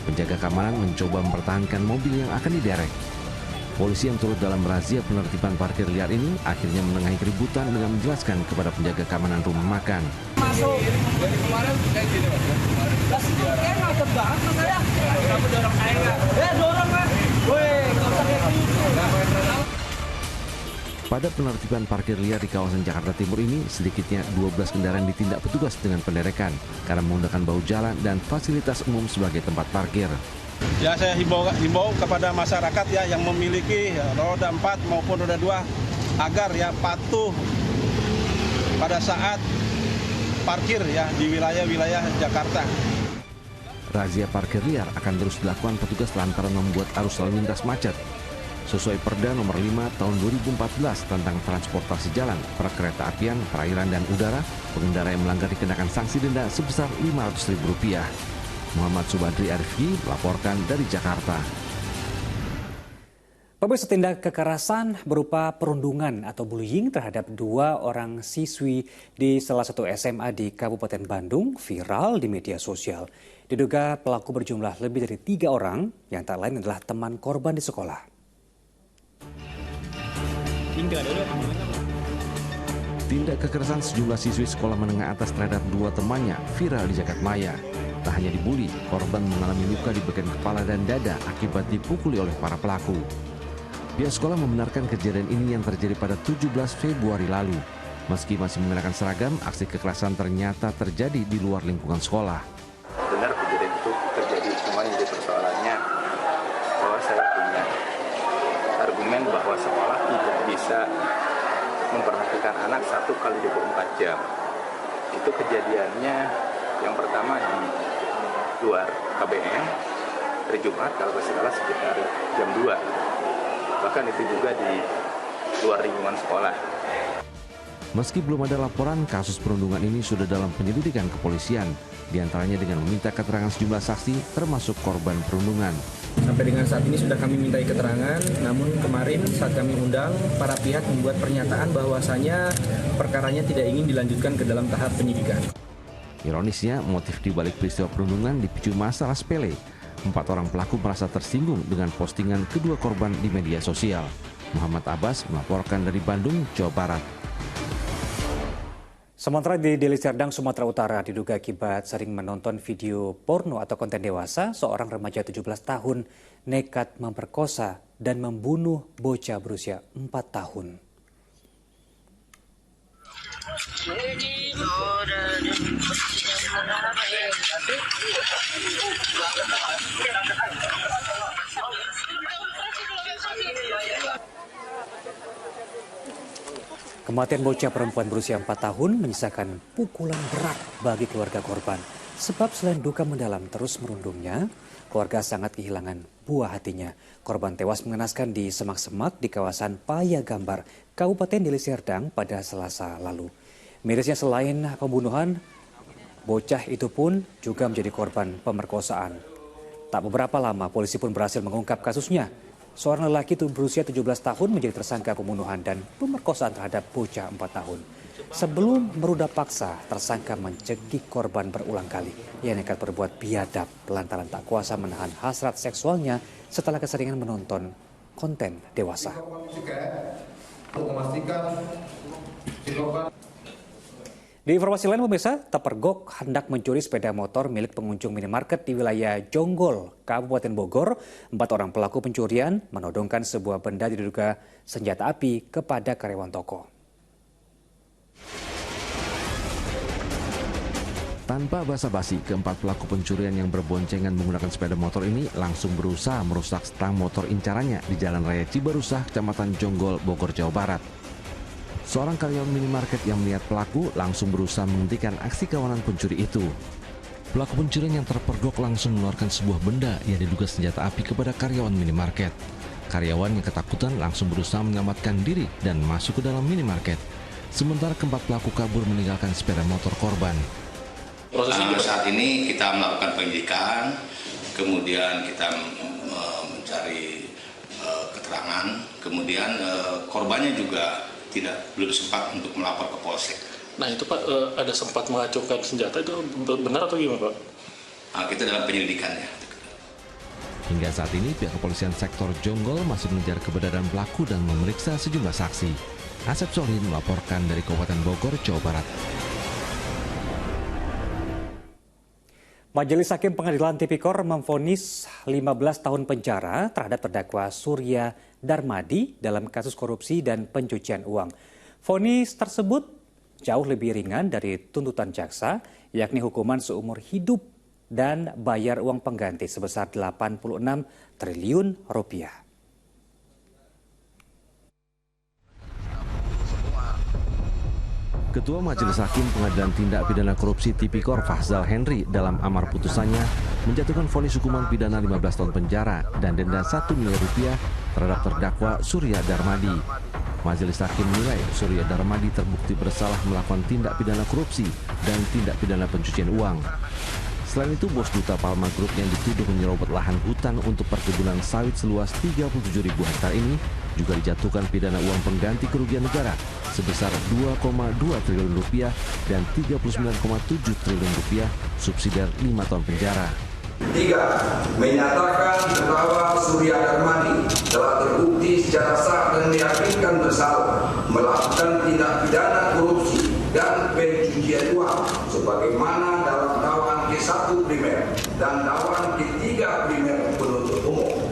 Penjaga keamanan mencoba mempertahankan mobil yang akan diderek. Polisi yang turut dalam razia penertiban parkir liar ini akhirnya menengahi keributan dengan menjelaskan kepada penjaga keamanan rumah makan. Masuk. Dari kemarin kayak gini mas. Lah sih kayak ngacet banget mas saya. Kamu dorong saya nggak? Dorong kan. Woi, nggak usah kayak gitu. Pada penertiban parkir liar di kawasan Jakarta Timur ini, sedikitnya 12 kendaraan ditindak petugas dengan penderekan karena menggunakan bahu jalan dan fasilitas umum sebagai tempat parkir. Ya, saya himbau kepada masyarakat ya yang memiliki roda 4 maupun roda 2 agar ya patuh pada saat parkir ya di wilayah-wilayah Jakarta. Razia parkir liar akan terus dilakukan petugas lantaran membuat arus lalu lintas macet. Sesuai Perda Nomor 5 Tahun 2014 tentang transportasi jalan, perkereta apian, perairan dan udara, pengendara yang melanggar dikenakan sanksi denda sebesar Rp500.000. Muhammad Subadri Arifki melaporkan dari Jakarta. Pemirsa, tindak kekerasan berupa perundungan atau bullying terhadap 2 orang siswi di salah satu SMA di Kabupaten Bandung viral di media sosial. Diduga pelaku berjumlah lebih dari 3 orang yang tak lain adalah teman korban di sekolah. Tindak kekerasan sejumlah siswi sekolah menengah atas terhadap 2 temannya viral di Jagadmaya. Tak hanya dibully, korban mengalami luka di bagian kepala dan dada akibat dipukuli oleh para pelaku. Pihak sekolah membenarkan kejadian ini yang terjadi pada 17 Februari lalu. Meski masih mengenakan seragam, aksi kekerasan ternyata terjadi di luar lingkungan sekolah. Benar kejadian itu terjadi, cuma yang jadi persoalannya bahwa saya punya argumen bahwa sekolah tidak bisa memperhatikan anak 1 kali 24 jam. Itu kejadiannya yang pertama di luar KBM, hari Jumat kalau nggak salah sekitar jam 2. Bahkan itu juga di luar lingkungan sekolah. Meski belum ada laporan, kasus perundungan ini sudah dalam penyelidikan kepolisian, diantaranya dengan meminta keterangan sejumlah saksi termasuk korban perundungan. Sampai dengan saat ini sudah kami mintai keterangan, namun kemarin saat kami undang, para pihak membuat pernyataan bahwasanya perkaranya tidak ingin dilanjutkan ke dalam tahap penyidikan. Ironisnya, motif dibalik peristiwa perundungan dipicu masalah sepele. 4 orang pelaku merasa tersinggung dengan postingan kedua korban di media sosial. Muhammad Abbas melaporkan dari Bandung, Jawa Barat. Sementara di Deli Serdang, Sumatera Utara, diduga akibat sering menonton video porno atau konten dewasa, seorang remaja 17 tahun nekat memperkosa dan membunuh bocah berusia 4 tahun. Kematian bocah perempuan berusia 4 tahun menyisakan pukulan berat bagi keluarga korban. Sebab selain duka mendalam terus merundungnya, keluarga sangat kehilangan buah hatinya. Korban tewas mengenaskan di semak-semak di kawasan Payagambar, Kabupaten Deli Serdang pada Selasa lalu. Mirisnya selain pembunuhan, bocah itu pun juga menjadi korban pemerkosaan. Tak beberapa lama, polisi pun berhasil mengungkap kasusnya. Seorang lelaki berusia 17 tahun menjadi tersangka pembunuhan dan pemerkosaan terhadap bocah 4 tahun. Sebelum meruda paksa, tersangka mencekik korban berulang kali. Ia nekat berbuat biadab lantaran tak kuasa menahan hasrat seksualnya setelah keseringan menonton konten dewasa. Di informasi lain, pemirsa, terpergok hendak mencuri sepeda motor milik pengunjung minimarket di wilayah Jonggol, Kabupaten Bogor. 4 orang pelaku pencurian menodongkan sebuah benda diduga senjata api kepada karyawan toko. Tanpa basa-basi, keempat pelaku pencurian yang berboncengan menggunakan sepeda motor ini langsung berusaha merusak stang motor incarannya di Jalan Raya Cibarusah, Kecamatan Jonggol, Bogor, Jawa Barat. Seorang karyawan minimarket yang melihat pelaku langsung berusaha menghentikan aksi kawanan pencuri itu. Pelaku pencurian yang terpergok langsung mengeluarkan sebuah benda yang diduga senjata api kepada karyawan minimarket. Karyawan yang ketakutan langsung berusaha menyelamatkan diri dan masuk ke dalam minimarket. Sementara keempat pelaku kabur meninggalkan sepeda motor korban. Saat ini kita melakukan penyidikan, kemudian kita mencari keterangan, kemudian korbannya juga belum sempat untuk melapor ke Polsek. Nah itu Pak, ada sempat mengacungkan senjata, itu benar atau gimana Pak? Kita dalam penyelidikannya. Hingga saat ini pihak kepolisian sektor Jonggol masih mengejar keberadaan pelaku dan memeriksa sejumlah saksi. Asep Solihin melaporkan dari Kabupaten Bogor, Jawa Barat. Majelis Hakim Pengadilan Tipikor memvonis 15 tahun penjara terhadap terdakwa Surya Darmadi dalam kasus korupsi dan pencucian uang. Vonis tersebut jauh lebih ringan dari tuntutan jaksa, yakni hukuman seumur hidup dan bayar uang pengganti sebesar 86 triliun rupiah. Ketua Majelis Hakim Pengadilan Tindak Pidana Korupsi Tipikor Fahzal Henry dalam amar putusannya menjatuhkan vonis hukuman pidana 15 tahun penjara dan denda 1 miliar rupiah terhadap terdakwa Surya Darmadi. Majelis Hakim menilai Surya Darmadi terbukti bersalah melakukan tindak pidana korupsi dan tindak pidana pencucian uang. Selain itu, bos Duta Palma Group yang dituduh menyerobot lahan hutan untuk perkebunan sawit seluas 37.000 hektar ini juga dijatuhkan pidana uang pengganti kerugian negara sebesar 2,2 triliun rupiah dan 39,7 triliun rupiah subsidiar 5 tahun penjara. 3. Menyatakan terdakwa Surya Darmadi telah terbukti secara sah dan meyakinkan bersalah melakukan tindak pidana korupsi dan pencucian uang sebagaimana dalam dakwaan K1 primer dan dakwaan K3 primer penuntut umum.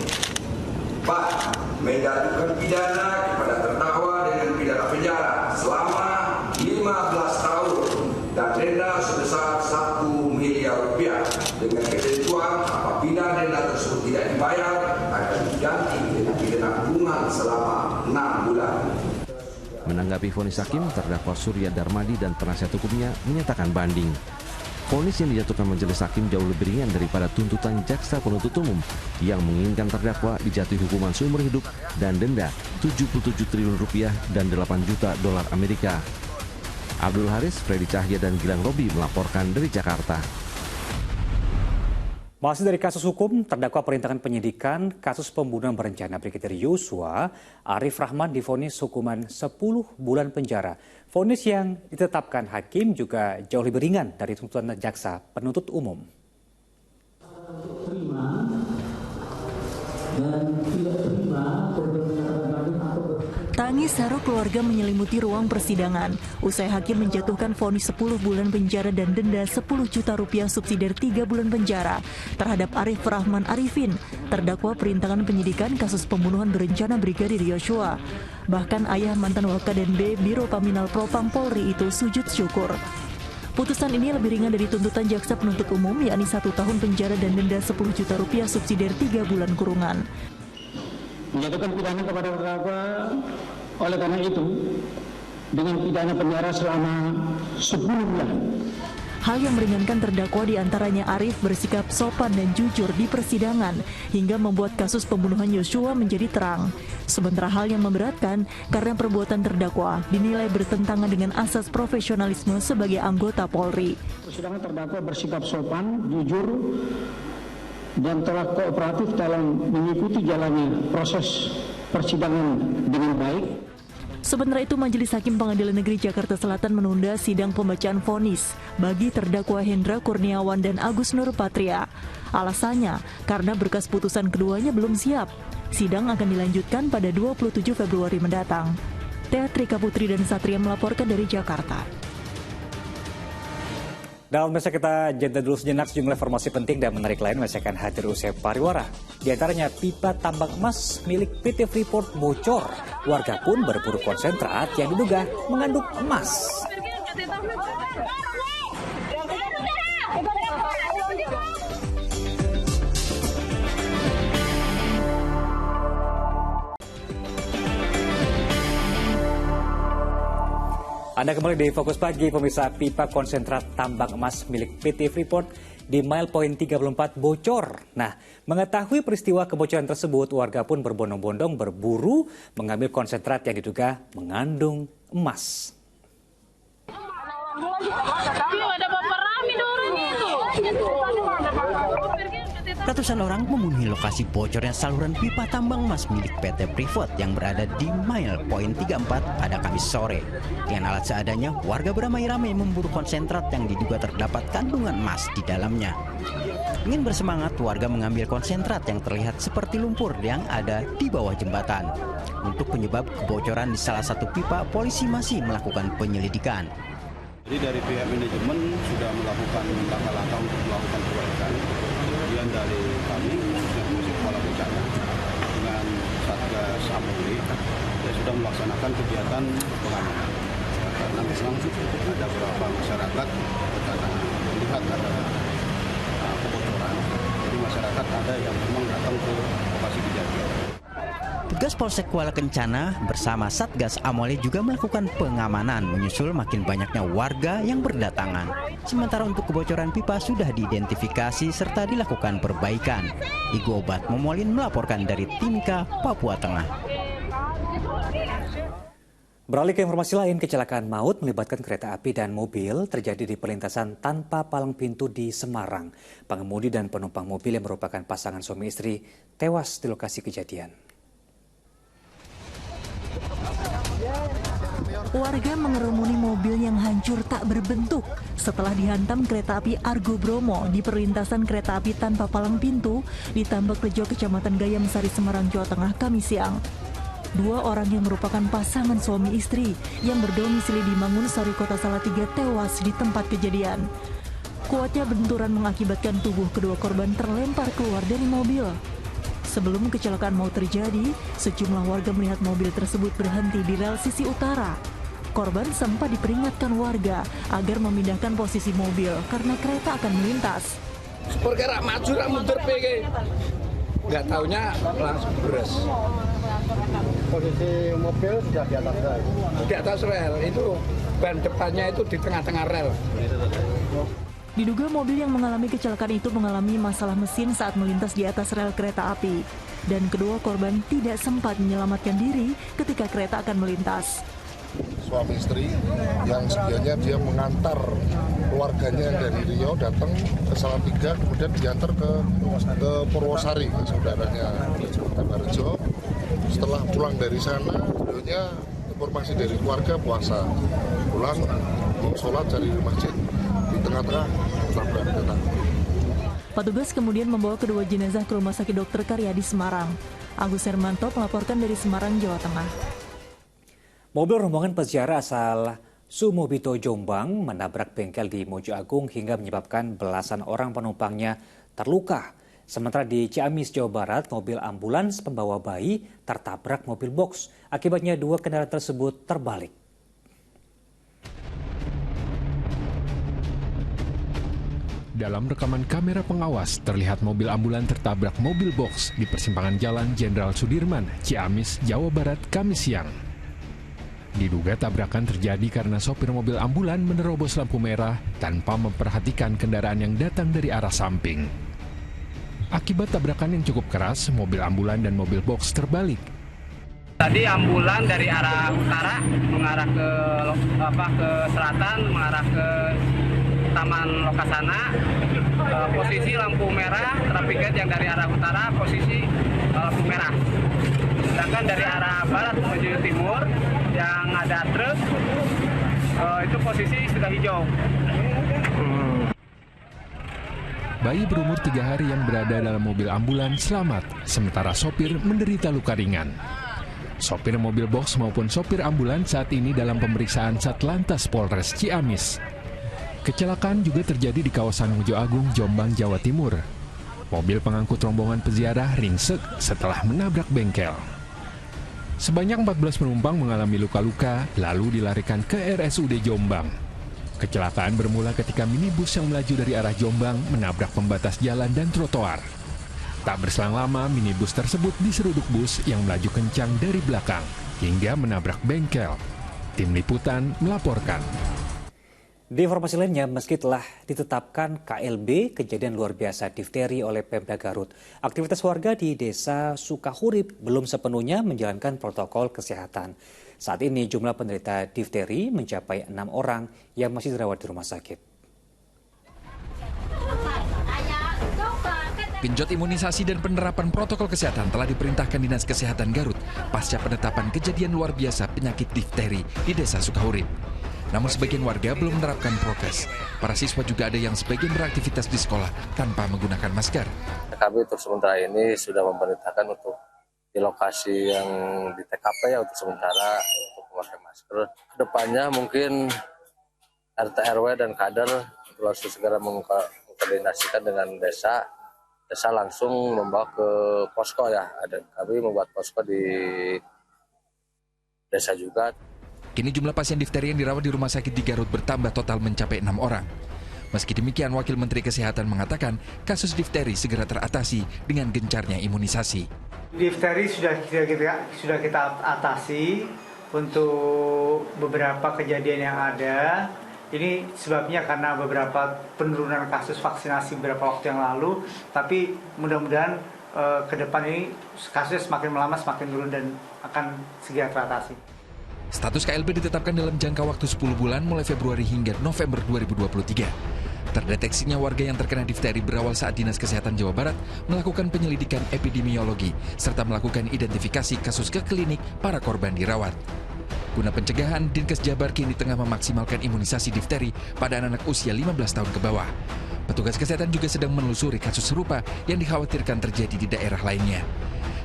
4. Menjatuhkan pidana kepada terdakwa dengan pidana penjara selama 15 tahun dan denda sebesar 1 miliar rupiah dengan ketentuan apabila denda tersebut tidak dibayar akan diganti dengan pidana kurungan selama 6 bulan. Menanggapi vonis hakim, terdakwa Surya Darmadi dan penasihat hukumnya menyatakan banding. Vonis yang dijatuhkan majelis hakim jauh lebih ringan daripada tuntutan jaksa penuntut umum yang menginginkan terdakwa dijatuhi hukuman seumur hidup dan denda 77 triliun rupiah dan 8 juta dolar Amerika. Abdul Haris, Freddy Cahya, dan Gilang Robi melaporkan dari Jakarta. Masih dari kasus hukum, terdakwa perintangan penyidikan kasus pembunuhan berencana Brigadir Yosua, Arif Rahman divonis hukuman 10 bulan penjara. Vonis yang ditetapkan hakim juga jauh lebih ringan dari tuntutan jaksa penuntut umum. Tangis haru keluarga menyelimuti ruang persidangan. Usai hakim menjatuhkan vonis 10 bulan penjara dan denda 10 juta rupiah subsidiar 3 bulan penjara terhadap Arif Rahman Arifin, terdakwa perintangan penyidikan kasus pembunuhan berencana Brigadir Yosua. Bahkan ayah mantan Wakadenbe Biro Paminal Propam Polri itu sujud syukur. Putusan ini lebih ringan dari tuntutan jaksa penuntut umum, yakni 1 tahun penjara dan denda 10 juta rupiah subsidiar 3 bulan kurungan. Menjatuhkan pidana kepada terdakwa oleh karena itu dengan pidana penjara selama 10 bulan. Hal yang meringankan terdakwa diantaranya Arif bersikap sopan dan jujur di persidangan hingga membuat kasus pembunuhan Yosua menjadi terang. Sementara hal yang memberatkan karena perbuatan terdakwa dinilai bertentangan dengan asas profesionalisme sebagai anggota Polri. Persidangan terdakwa bersikap sopan, jujur, dan telah kooperatif dalam mengikuti jalannya proses persidangan dengan baik. Sementara itu, Majelis Hakim Pengadilan Negeri Jakarta Selatan menunda sidang pembacaan vonis bagi terdakwa Hendra Kurniawan dan Agus Nurpatria. Alasannya, karena berkas putusan keduanya belum siap. Sidang akan dilanjutkan pada 27 Februari mendatang. Teatrika Putri dan Satria melaporkan dari Jakarta. Dalam masa kita jeda dulu sejenak, sejumlah informasi penting dan menarik lain masih akan hadir usai pariwara. Di antaranya pipa tambang emas milik PT Freeport bocor. Warga pun berburu konsentrat yang diduga mengandung emas. Anda kembali di Fokus Pagi, pemirsa. Pipa konsentrat tambang emas milik PT Freeport di Mile Point 34 bocor. Nah, mengetahui peristiwa kebocoran tersebut, warga pun berbondong-bondong berburu mengambil konsentrat yang diduga mengandung emas. Ratusan orang memenuhi lokasi bocornya saluran pipa tambang emas milik PT Freeport yang berada di Mile Point 34 pada Kamis sore. Dengan alat seadanya, warga beramai-ramai memburu konsentrat yang diduga terdapat kandungan emas di dalamnya. Ingin bersemangat, warga mengambil konsentrat yang terlihat seperti lumpur yang ada di bawah jembatan. Untuk penyebab kebocoran di salah satu pipa, polisi masih melakukan penyelidikan. Jadi dari pihak manajemen sudah melakukan langkah-langkah untuk melakukan perbaikan. Kemudian dari kami, khususnya Komisi Kepala Bencana dengan Satgas Apolri, ya sudah melaksanakan kegiatan pengamanan. Karena memang ada beberapa masyarakat karena melihat ada kebocoran, jadi masyarakat ada yang memang datang ke lokasi kejadian. Petugas Polsek Kuala Kencana bersama Satgas Amole juga melakukan pengamanan menyusul makin banyaknya warga yang berdatangan. Sementara untuk kebocoran pipa sudah diidentifikasi serta dilakukan perbaikan. Igu Obat Momolin melaporkan dari Timika, Papua Tengah. Beralih ke informasi lain, kecelakaan maut melibatkan kereta api dan mobil terjadi di perlintasan tanpa palang pintu di Semarang. Pengemudi dan penumpang mobil yang merupakan pasangan suami istri tewas di lokasi kejadian. Warga mengerumuni mobil yang hancur tak berbentuk setelah dihantam kereta api Argo Bromo di perlintasan kereta api tanpa palang pintu di Tambak Rejo, Kecamatan Gayam Sari, Semarang, Jawa Tengah, Kamis siang. Dua orang yang merupakan pasangan suami istri yang berdomisili di Mangunsari, Kota Salatiga tewas di tempat kejadian. Kuatnya benturan mengakibatkan tubuh kedua korban terlempar keluar dari mobil. Sebelum kecelakaan mau terjadi, sejumlah warga melihat mobil tersebut berhenti di rel sisi utara. Korban sempat diperingatkan warga agar memindahkan posisi mobil karena kereta akan melintas. Perkara maju mundur PG. Nggak taunya langsung beres. Posisi mobil sudah di atas rel. Di atas rel, itu ban depannya itu di tengah-tengah rel. Diduga mobil yang mengalami kecelakaan itu mengalami masalah mesin saat melintas di atas rel kereta api. Dan kedua korban tidak sempat menyelamatkan diri ketika kereta akan melintas. Suami istri yang sebelumnya dia mengantar keluarganya dari Riau datang ke Salatiga, kemudian diantar ke Purwosari, ke saudaranya Tambak-Rejo. Setelah pulang dari sana, beliaunya informasi dari keluarga puasa. Pulang, sholat cari di masjid, di tengah-tengah tabrak kereta. Petugas kemudian membawa kedua jenazah ke Rumah Sakit Dr. Karyadi Semarang. Agus Hermanto melaporkan dari Semarang, Jawa Tengah. Mobil rombongan peziarah asal Sumobito, Jombang menabrak bengkel di Mojo Agung hingga menyebabkan belasan orang penumpangnya terluka. Sementara di Ciamis, Jawa Barat, mobil ambulans pembawa bayi tertabrak mobil box. Akibatnya dua kendaraan tersebut terbalik. Dalam rekaman kamera pengawas, terlihat mobil ambulan tertabrak mobil box di persimpangan Jalan Jenderal Sudirman, Ciamis, Jawa Barat, Kamis siang. Diduga tabrakan terjadi karena sopir mobil ambulan menerobos lampu merah tanpa memperhatikan kendaraan yang datang dari arah samping. Akibat tabrakan yang cukup keras, mobil ambulan dan mobil box terbalik. Tadi ambulan dari arah utara mengarah ke selatan, mengarah ke Taman Lokasana. Posisi lampu merah, traffic light yang dari arah utara posisi lampu merah. Sedangkan dari arah barat menuju timur yang ada truk itu posisi sudah hijau. Bayi berumur 3 hari yang berada dalam mobil ambulan selamat, sementara sopir menderita luka ringan. Sopir mobil box maupun sopir ambulan saat ini dalam pemeriksaan Satlantas Polres Ciamis. Kecelakaan juga terjadi di kawasan Mojo Agung, Jombang, Jawa Timur. Mobil pengangkut rombongan peziarah ringsek setelah menabrak bengkel. Sebanyak 14 penumpang mengalami luka-luka lalu dilarikan ke RSUD Jombang. Kecelakaan bermula ketika minibus yang melaju dari arah Jombang menabrak pembatas jalan dan trotoar. Tak berselang lama, minibus tersebut diseruduk bus yang melaju kencang dari belakang hingga menabrak bengkel. Tim Liputan melaporkan. Di informasi lainnya, meski telah ditetapkan KLB, kejadian luar biasa difteri oleh Pemda Garut, aktivitas warga di Desa Sukahurip belum sepenuhnya menjalankan protokol kesehatan. Saat ini jumlah penderita difteri mencapai 6 orang yang masih dirawat di rumah sakit. Genjot imunisasi dan penerapan protokol kesehatan telah diperintahkan Dinas Kesehatan Garut pasca penetapan kejadian luar biasa penyakit difteri di Desa Sukahurip. Namun sebagian warga belum menerapkan prokes. Para siswa juga ada yang sebagian beraktivitas di sekolah tanpa menggunakan masker. Kami untuk sementara ini sudah memerintahkan untuk di lokasi yang di TKP ya untuk sementara untuk memakai masker. Kedepannya mungkin RT RW dan kader harus segera mengkoordinasikan dengan desa langsung membawa ke posko ya. Kami membuat posko di desa juga. Kini jumlah pasien difteri yang dirawat di rumah sakit di Garut bertambah total mencapai 6 orang. Meski demikian, Wakil Menteri Kesehatan mengatakan kasus difteri segera teratasi dengan gencarnya imunisasi. Difteri sudah kita atasi untuk beberapa kejadian yang ada. Ini sebabnya karena beberapa penurunan kasus vaksinasi beberapa waktu yang lalu, tapi mudah-mudahan ke depan ini kasusnya semakin lama semakin turun dan akan segera teratasi. Status KLB ditetapkan dalam jangka waktu 10 bulan mulai Februari hingga November 2023. Terdeteksinya warga yang terkena difteri berawal saat Dinas Kesehatan Jawa Barat melakukan penyelidikan epidemiologi serta melakukan identifikasi kasus ke klinik para korban dirawat. Guna pencegahan, Dinkes Jabar kini tengah memaksimalkan imunisasi difteri pada anak-anak usia 15 tahun ke bawah. Petugas kesehatan juga sedang menelusuri kasus serupa yang dikhawatirkan terjadi di daerah lainnya.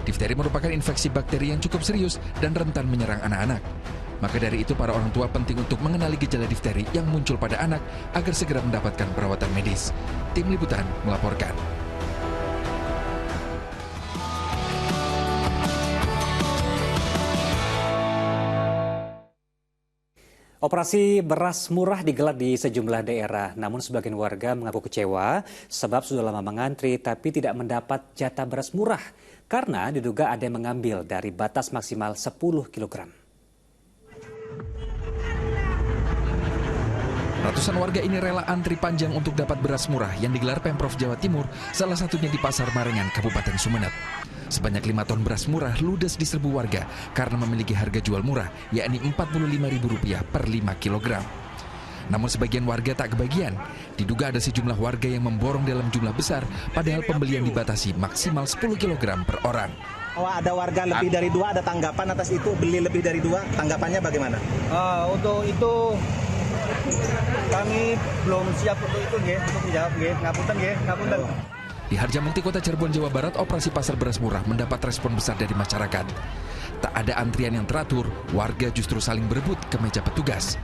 Difteri merupakan infeksi bakteri yang cukup serius dan rentan menyerang anak-anak. Maka dari itu para orang tua penting untuk mengenali gejala difteri yang muncul pada anak agar segera mendapatkan perawatan medis. Tim Liputan melaporkan. Operasi beras murah digelar di sejumlah daerah, namun sebagian warga mengaku kecewa sebab sudah lama mengantri tapi tidak mendapat jatah beras murah karena diduga ada yang mengambil dari batas maksimal 10 kg. Ratusan warga ini rela antri panjang untuk dapat beras murah yang digelar Pemprov Jawa Timur, salah satunya di Pasar Marengan, Kabupaten Sumeneb. Sebanyak 5 ton beras murah ludes diserbu warga karena memiliki harga jual murah, yakni Rp45.000 per 5 kg. Namun sebagian warga tak kebagian. Diduga ada sejumlah warga yang memborong dalam jumlah besar, padahal pembelian dibatasi maksimal 10 kg per orang. Oh, ada warga lebih dari 2, ada tanggapan atas itu, beli lebih dari 2, tanggapannya bagaimana? Untuk itu kami belum siap untuk itu, untuk dijawab, ngapunten. Di Harjamukti, Kota Cirebon, Jawa Barat, operasi pasar beras murah mendapat respon besar dari masyarakat. Tak ada antrian yang teratur, warga justru saling berebut ke meja petugas.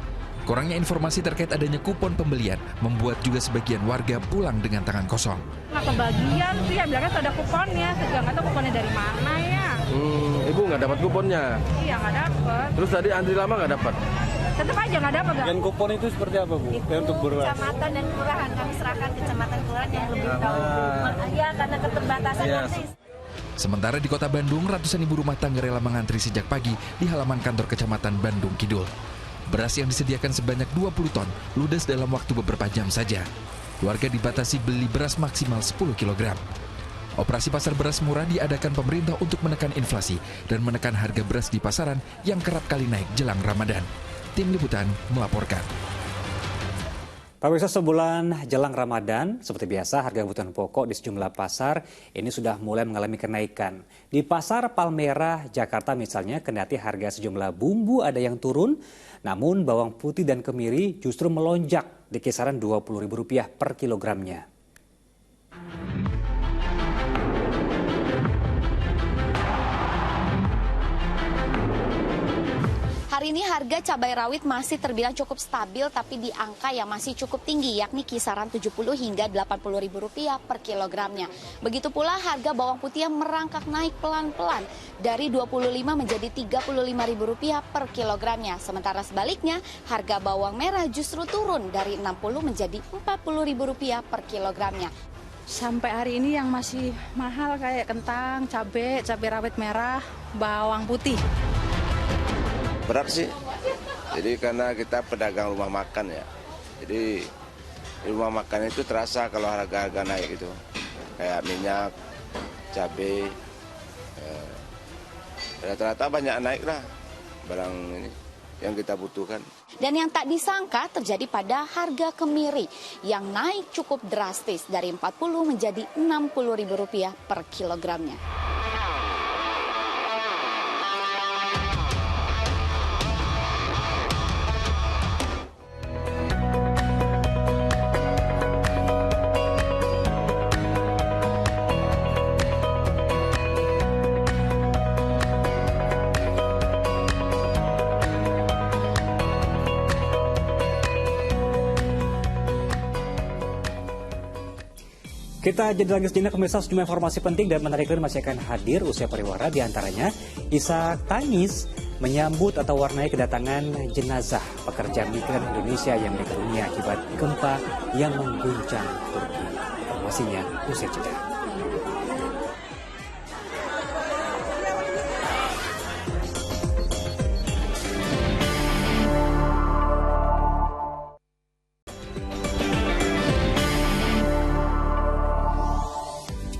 Kurangnya informasi terkait adanya kupon pembelian membuat juga sebagian warga pulang dengan tangan kosong. Nggak kebagian sih, ya bilangnya ada kuponnya, saya nggak tahu kuponnya dari mana ya. Ibu nggak dapat kuponnya? Iya, nggak dapat. Terus tadi antri lama nggak dapat? Tetap aja nggak dapat. Dan kupon itu seperti apa, Bu? Itu untuk beras? kecamatan dan kelurahan, kami serahkan kecamatan kelurahan yang lebih tahu. Iya, karena keterbatasan nanti. Sementara di Kota Bandung, ratusan ibu rumah tangga rela mengantri sejak pagi di halaman kantor Kecamatan Bandung Kidul. Beras yang disediakan sebanyak 20 ton ludes dalam waktu beberapa jam saja. Warga dibatasi beli beras maksimal 10 kg. Operasi pasar beras murah diadakan pemerintah untuk menekan inflasi dan menekan harga beras di pasaran yang kerap kali naik jelang Ramadan. Tim Liputan melaporkan. Pemirsa, sebulan jelang Ramadan, seperti biasa harga kebutuhan pokok di sejumlah pasar ini sudah mulai mengalami kenaikan. Di Pasar Palmerah, Jakarta misalnya, kendati harga sejumlah bumbu ada yang turun, namun bawang putih dan kemiri justru melonjak di kisaran Rp20.000 per kilogramnya. Hari ini harga cabai rawit masih terbilang cukup stabil tapi di angka yang masih cukup tinggi, yakni kisaran Rp70 hingga Rp80.000 per kilogramnya. Begitu pula harga bawang putih yang merangkak naik pelan-pelan dari Rp25 menjadi Rp35.000 per kilogramnya. Sementara sebaliknya harga bawang merah justru turun dari Rp60 menjadi Rp40.000 per kilogramnya. Sampai hari ini yang masih mahal kayak kentang, cabai rawit merah, bawang putih. Berat sih, jadi karena kita pedagang rumah makan ya, jadi di rumah makan itu terasa kalau harga-harga naik gitu, kayak minyak, cabai, rata-rata banyak naik lah barang ini yang kita butuhkan. Dan yang tak disangka terjadi pada harga kemiri yang naik cukup drastis dari Rp40 menjadi Rp60.000 per kilogramnya. Kita jadi lagi sejenak, pemirsa, sejumlah informasi penting dan menarik lain masih akan hadir usai pariwara, diantaranya isak tangis menyambut atau warnai kedatangan jenazah pekerja migran Indonesia yang meninggal dunia akibat gempa yang mengguncang Turki. Informasinya usai jeda.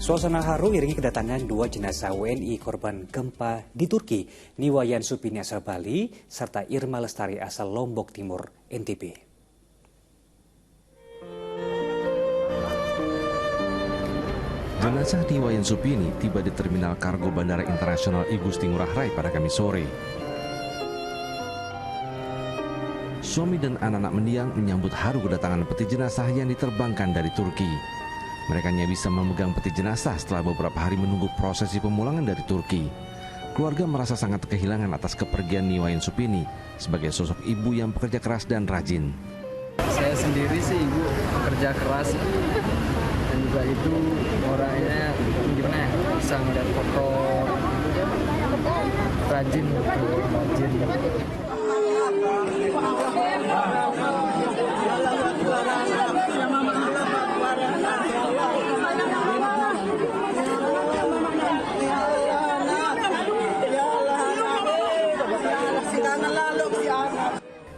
Suasana haru iringi kedatangan 2 jenazah WNI korban gempa di Turki, Niwayan Supini asal Bali, serta Irma Lestari asal Lombok Timur, NTB. Jenazah Niwayan Supini tiba di Terminal Kargo Bandara Internasional I Gusti Ngurah Rai pada Kamis sore. Suami dan anak-anak mendiang menyambut haru kedatangan peti jenazah yang diterbangkan dari Turki. Mereka hanya bisa memegang peti jenazah setelah beberapa hari menunggu prosesi pemulangan dari Turki. Keluarga merasa sangat kehilangan atas kepergian Niwayan Supini sebagai sosok ibu yang pekerja keras dan rajin. Saya sendiri sih ibu pekerja keras. Dan juga itu orangnya gimana ya, bisa ngeliat foto rajin.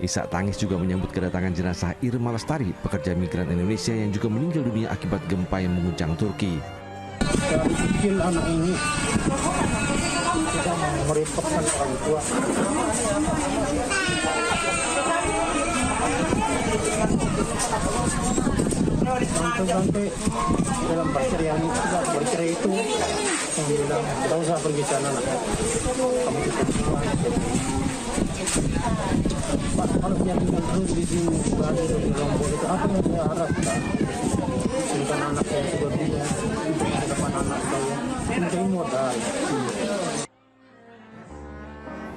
Isak tangis juga menyambut kedatangan jenazah Irma Lestari, pekerja migran Indonesia yang juga meninggal dunia akibat gempa yang mengguncang Turki. Dari kecil anak ini kita merepotkan orang tua. Sampai dalam perceraian itu, bercerai itu yang bilang, tidak usah pergi sana anak. Kamu cukup tua. Pak, kalau dia tinggal terus di sini, Bali atau di Lombok itu apa yang saya harapkan? Tentang anak saya sudah tua, depan anak saya, mungkin modal.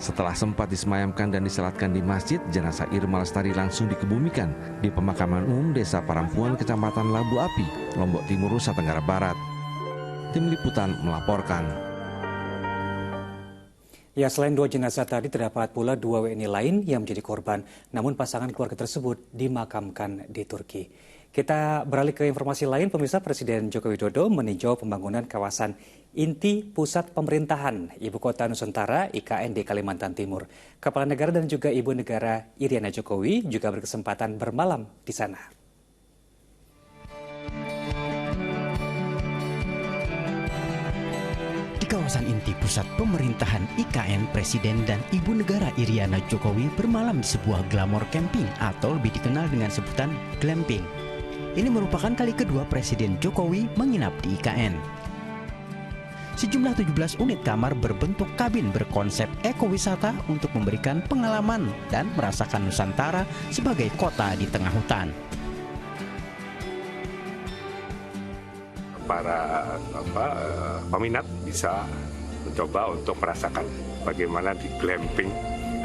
Setelah sempat disemayamkan dan disalatkan di masjid, jenazah Irma Lestari langsung dikebumikan di pemakaman umum Desa Parampuan, Kecamatan Labu Api, Lombok Timur, Nusa Tenggara Barat. Tim Liputan melaporkan. Ya, selain 2 jenazah tadi terdapat pula 2 WNI lain yang menjadi korban, namun pasangan keluarga tersebut dimakamkan di Turki. Kita beralih ke informasi lain, pemirsa. Presiden Joko Widodo meninjau pembangunan kawasan inti pusat pemerintahan Ibu Kota Nusantara IKN di Kalimantan Timur. Kepala Negara dan juga Ibu Negara Iriana Jokowi juga berkesempatan bermalam di sana. Di kawasan inti pusat pemerintahan IKN, Presiden dan Ibu Negara Iriana Jokowi bermalam di sebuah glamor camping atau lebih dikenal dengan sebutan glamping. Ini merupakan kali kedua Presiden Jokowi menginap di IKN. Sejumlah 17 unit kamar berbentuk kabin berkonsep ekowisata untuk memberikan pengalaman dan merasakan Nusantara sebagai kota di tengah hutan. Para peminat bisa mencoba untuk merasakan bagaimana di glamping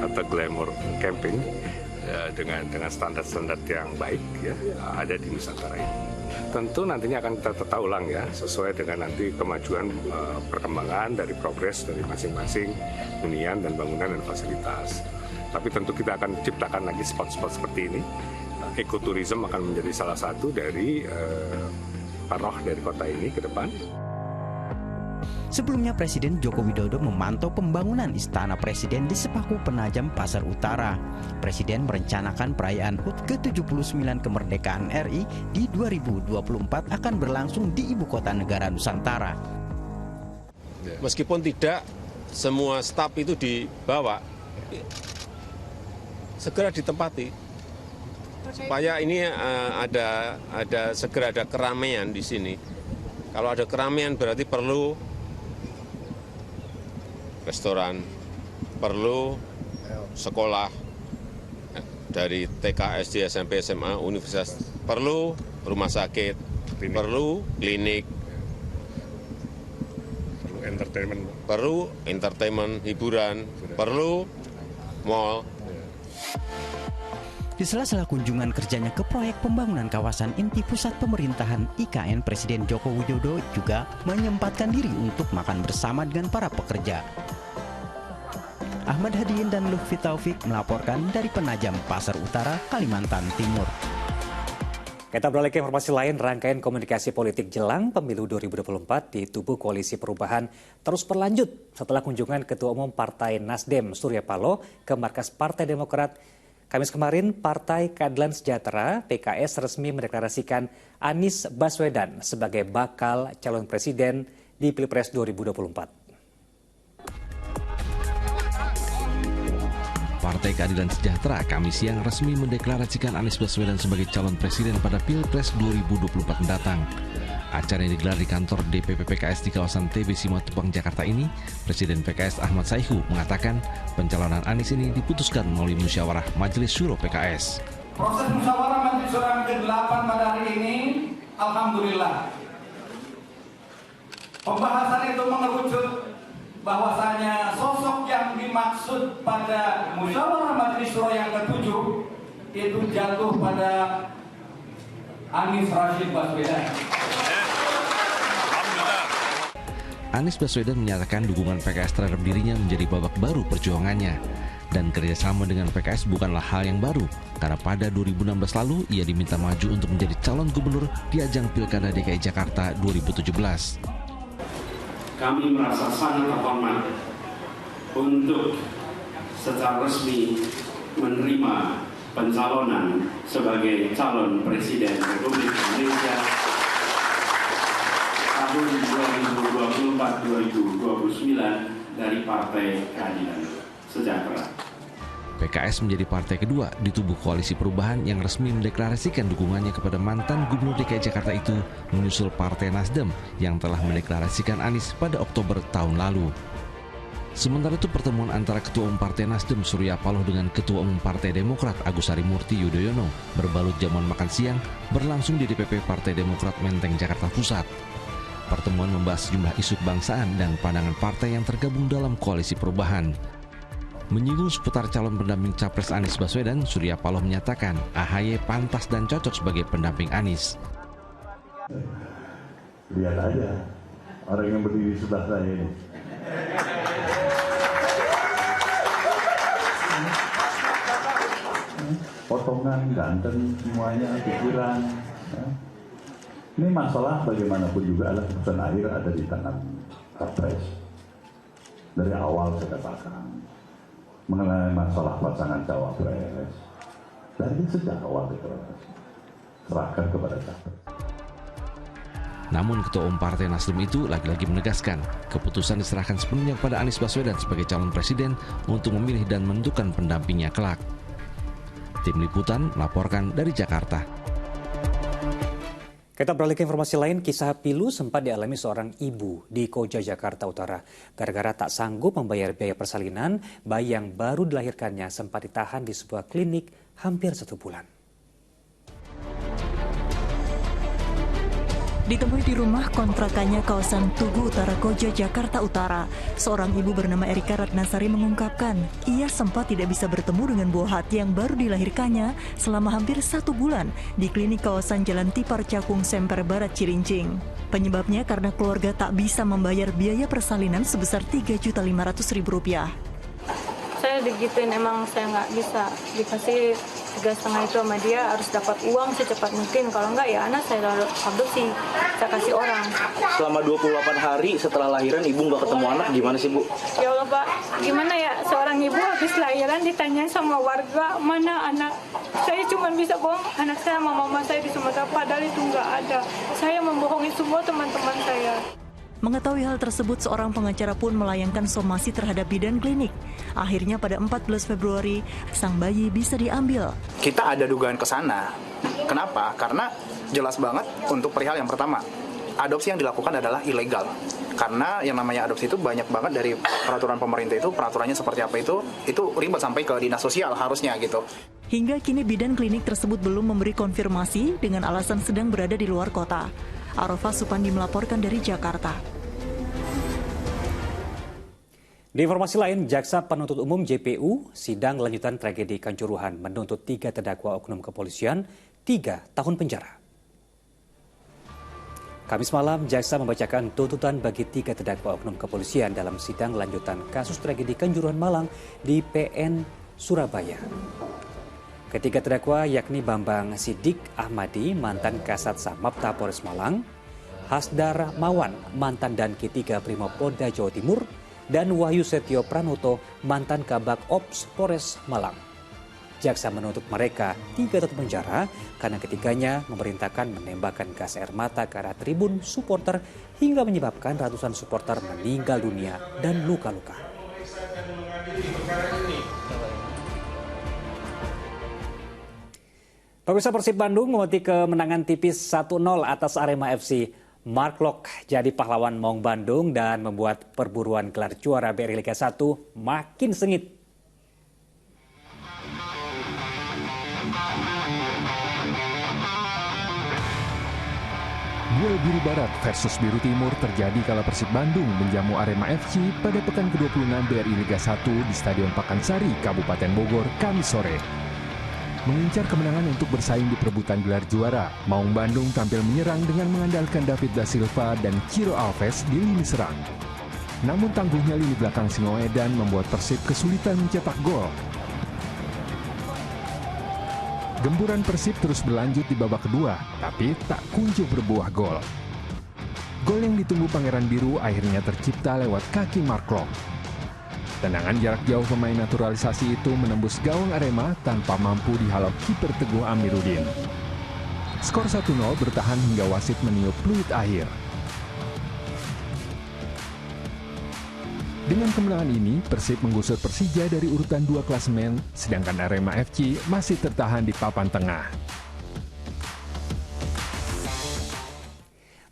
atau glamour camping dengan standar-standar yang baik ya ada di Nusantara ini. Tentu nantinya akan kita tata ulang ya sesuai dengan nanti kemajuan perkembangan dari progres dari masing-masing hunian dan bangunan dan fasilitas. Tapi tentu kita akan ciptakan lagi spot-spot seperti ini. Ekoturism akan menjadi salah satu dari paroh dari kota ini ke depan. Sebelumnya Presiden Joko Widodo memantau pembangunan Istana Presiden di Sepaku Penajam, Pasar Utara. Presiden merencanakan perayaan HUT ke-79 kemerdekaan RI di 2024 akan berlangsung di Ibu Kota Negara Nusantara. Meskipun tidak semua staf itu dibawa, segera ditempati supaya ini segera ada keramaian di sini. Kalau ada keramaian berarti perlu restoran, perlu sekolah dari TK, SD, SMP, SMA, universitas, perlu rumah sakit, perlu klinik, perlu entertainment, hiburan, perlu mall. Di sela-sela kunjungan kerjanya ke proyek pembangunan kawasan inti pusat pemerintahan IKN, Presiden Joko Widodo juga menyempatkan diri untuk makan bersama dengan para pekerja. Ahmad Hadiin dan Lutfi Taufik melaporkan dari Penajam, Pasar Utara, Kalimantan Timur. Kita beralih ke informasi lain. Rangkaian komunikasi politik jelang pemilu 2024 di tubuh Koalisi Perubahan terus berlanjut setelah kunjungan Ketua Umum Partai Nasdem Surya Paloh ke markas Partai Demokrat Kamis kemarin, Partai Keadilan Sejahtera (PKS) resmi mendeklarasikan Anies Baswedan sebagai bakal calon presiden di Pilpres 2024. Partai Keadilan Sejahtera Kamis siang resmi mendeklarasikan Anies Baswedan sebagai calon presiden pada Pilpres 2024 mendatang. Acara yang digelar di kantor DPP PKS di kawasan TB Simatupang, Jakarta ini, Presiden PKS Ahmad Saihu mengatakan pencalonan Anies ini diputuskan melalui musyawarah Majelis Syuro PKS. Proses musyawarah Majelis Syuro yang ke-8 pada hari ini, alhamdulillah. Pembahasan itu mengerucut bahwasanya sosok yang dimaksud pada musyawarah Majelis Syuro yang ke-7 itu jatuh pada Anies Rashid Baswedan. Anies Baswedan menyatakan dukungan PKS terhadap dirinya menjadi babak baru perjuangannya. Dan kerjasama dengan PKS bukanlah hal yang baru, karena pada 2016 lalu ia diminta maju untuk menjadi calon gubernur di ajang Pilkada DKI Jakarta 2017. Kami merasa sangat terhormat untuk secara resmi menerima pencalonan sebagai calon presiden Republik Indonesia tahun 2024-2029 dari Partai Keadilan Sejahtera. PKS menjadi partai kedua di tubuh Koalisi Perubahan yang resmi mendeklarasikan dukungannya kepada mantan Gubernur DKI Jakarta itu, menyusul Partai Nasdem yang telah mendeklarasikan Anies pada Oktober tahun lalu. Sementara itu pertemuan antara Ketua Umum Partai Nasdem Surya Paloh dengan Ketua Umum Partai Demokrat Agus Harimurti Yudhoyono berbalut jamuan makan siang berlangsung di DPP Partai Demokrat Menteng, Jakarta Pusat. Pertemuan membahas sejumlah isu kebangsaan dan pandangan partai yang tergabung dalam Koalisi Perubahan. Menyinggung seputar calon pendamping Capres Anies Baswedan, Surya Paloh menyatakan AHY pantas dan cocok sebagai pendamping Anies. Lihat aja orang yang berdiri sebelah saya ini. Potongan, ganteng semuanya, pikiran. Ya. Ini masalah bagaimanapun juga adalah keputusan akhir ada di tangan Capres. Dari awal saya katakan mengenai masalah pasangan cawapres. Dari sejak awal deklarasi serahkan kepada Capres. Namun Ketua Umum Partai Nasdem itu lagi-lagi menegaskan keputusan diserahkan sepenuhnya kepada Anies Baswedan sebagai calon presiden untuk memilih dan menentukan pendampingnya kelak. Tim Liputan melaporkan dari Jakarta. Kita beralih ke informasi lain, kisah pilu sempat dialami seorang ibu di Koja, Jakarta Utara. Gara-gara tak sanggup membayar biaya persalinan, bayi yang baru dilahirkannya sempat ditahan di sebuah klinik hampir 1 bulan. Ditemui di rumah kontrakannya kawasan Tugu Utara Koja, Jakarta Utara, seorang ibu bernama Erika Ratnasari mengungkapkan ia sempat tidak bisa bertemu dengan buah hati yang baru dilahirkannya selama hampir 1 bulan di klinik kawasan Jalan Tipar Cakung, Semper Barat, Cilincing. Penyebabnya karena keluarga tak bisa membayar biaya persalinan sebesar Rp3.500.000. Saya digituin, emang saya nggak bisa dikasih 3,5 itu sama dia, harus dapat uang secepat mungkin, kalau enggak ya anak saya adopsi, saya kasih orang. Selama 28 hari setelah lahiran ibu nggak ketemu anak, gimana sih Bu? Ya Allah Pak, gimana ya seorang ibu habis lahiran ditanya sama warga mana anak. Saya cuma bisa bohong anak saya sama mama saya di Sumatera, padahal itu nggak ada. Saya membohongi semua teman-teman saya. Mengetahui hal tersebut, seorang pengacara pun melayangkan somasi terhadap bidan klinik. Akhirnya pada 14 Februari, sang bayi bisa diambil. Kita ada dugaan ke sana. Kenapa? Karena jelas banget untuk perihal yang pertama, adopsi yang dilakukan adalah ilegal. Karena yang namanya adopsi itu banyak banget dari peraturan pemerintah itu, peraturannya seperti apa itu ribet sampai ke dinas sosial harusnya gitu. Hingga kini bidan klinik tersebut belum memberi konfirmasi dengan alasan sedang berada di luar kota. Arafah Supandi melaporkan dari Jakarta. Di informasi lain, Jaksa Penuntut Umum JPU sidang lanjutan tragedi Kanjuruhan menuntut 3 terdakwa oknum kepolisian 3 tahun penjara. Kamis malam, Jaksa membacakan tuntutan bagi 3 terdakwa oknum kepolisian dalam sidang lanjutan kasus tragedi Kanjuruhan Malang di PN Surabaya. Ketiga terdakwa yakni Bambang Sidik Ahmadi, mantan Kasat Samapta Polres Malang, Hasdar Mawan, mantan Danki 3 Primopolda Jawa Timur, dan Wahyu Setio Pranoto, mantan Kabak Ops Polres Malang. jaksa menuntut mereka 3 tahun penjara karena ketiganya memerintahkan menembakkan gas air mata ke arah tribun supporter hingga menyebabkan ratusan supporter meninggal dunia dan luka-luka. Pemirsa, Persib Bandung memetik kemenangan tipis 1-0 atas Arema FC. Mark Lok jadi pahlawan Maung Bandung dan membuat perburuan gelar juara BRI Liga 1 makin sengit. Duel Biru Barat versus Biru Timur terjadi kala Persib Bandung menjamu Arema FC pada pekan ke-26 BRI Liga 1 di Stadion Pakansari, Kabupaten Bogor, Kamis sore. Mengincar kemenangan untuk bersaing di perebutan gelar juara, Maung Bandung tampil menyerang dengan mengandalkan David Da Silva dan Ciro Alves di lini serang. Namun tangguhnya lini belakang Singoedan membuat Persib kesulitan mencetak gol. Gemburan Persib terus berlanjut di babak kedua, tapi tak kunjung berbuah gol. Gol yang ditunggu Pangeran Biru akhirnya tercipta lewat kaki Mark Lok. Tendangan jarak jauh pemain naturalisasi itu menembus gawang Arema tanpa mampu dihalau kiper Teguh Amiruddin. Skor 1-0 bertahan hingga wasit meniup peluit akhir. Dengan kemenangan ini, Persib menggusur Persija dari urutan 2 klasemen, sedangkan Arema FC masih tertahan di papan tengah.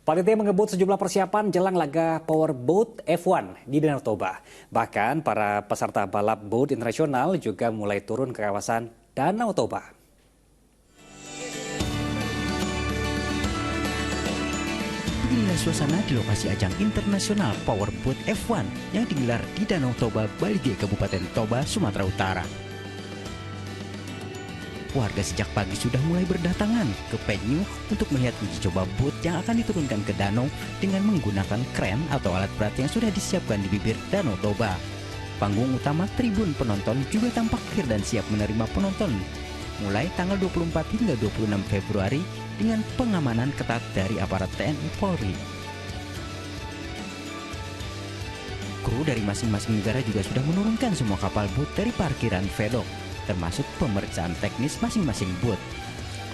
Panitia mengebut sejumlah persiapan jelang laga Powerboat F1 di Danau Toba. Bahkan para peserta balap boat internasional juga mulai turun ke kawasan Danau Toba. Beginilah suasana di lokasi ajang internasional Powerboat F1 yang digelar di Danau Toba, Balige, Kabupaten Toba, Sumatera Utara. Warga sejak pagi sudah mulai berdatangan ke venue untuk melihat uji coba boat yang akan diturunkan ke danau dengan menggunakan kren atau alat berat yang sudah disiapkan di bibir Danau Toba. Panggung utama tribun penonton juga tampak clear dan siap menerima penonton mulai tanggal 24 hingga 26 Februari dengan pengamanan ketat dari aparat TNI Polri. Kru dari masing-masing negara juga sudah menurunkan semua kapal boat dari parkiran vedok, termasuk pemeriksaan teknis masing-masing boat.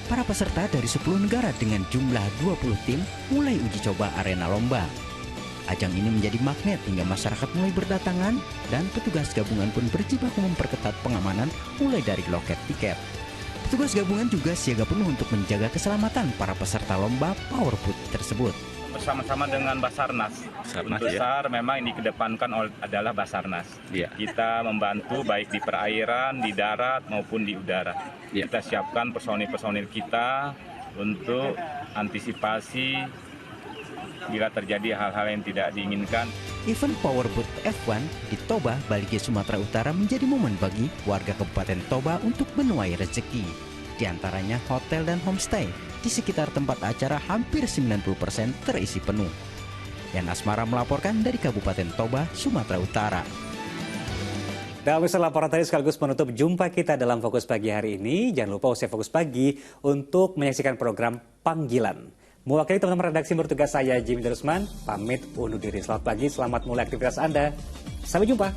Para peserta dari 10 negara dengan jumlah 20 tim mulai uji coba arena lomba. Ajang ini menjadi magnet hingga masyarakat mulai berdatangan dan petugas gabungan pun berjibaku memperketat pengamanan mulai dari loket tiket. Petugas gabungan juga siaga penuh untuk menjaga keselamatan para peserta lomba powerboat tersebut. Bersama-sama dengan Basarnas. Untuk SAR memang ini dikedepankan adalah Basarnas. Kita membantu baik di perairan, di darat maupun di udara. Kita siapkan personil-personil kita untuk antisipasi bila terjadi hal-hal yang tidak diinginkan. Event Powerboat F1 di Toba, Balige, Sumatera Utara menjadi momen bagi warga Kabupaten Toba untuk menuai rezeki. Di antaranya hotel dan homestay. Di sekitar tempat acara hampir 90% terisi penuh. Yan Asmara melaporkan dari Kabupaten Toba, Sumatera Utara. Dan misal laporan tadi sekaligus menutup jumpa kita dalam Fokus Pagi hari ini. Jangan lupa usai Fokus Pagi untuk menyaksikan program Panggilan. Mewakili teman-teman redaksi bertugas saya Jimmy Darusman, pamit undur diri. Selamat pagi, selamat mulai aktivitas Anda. Sampai jumpa.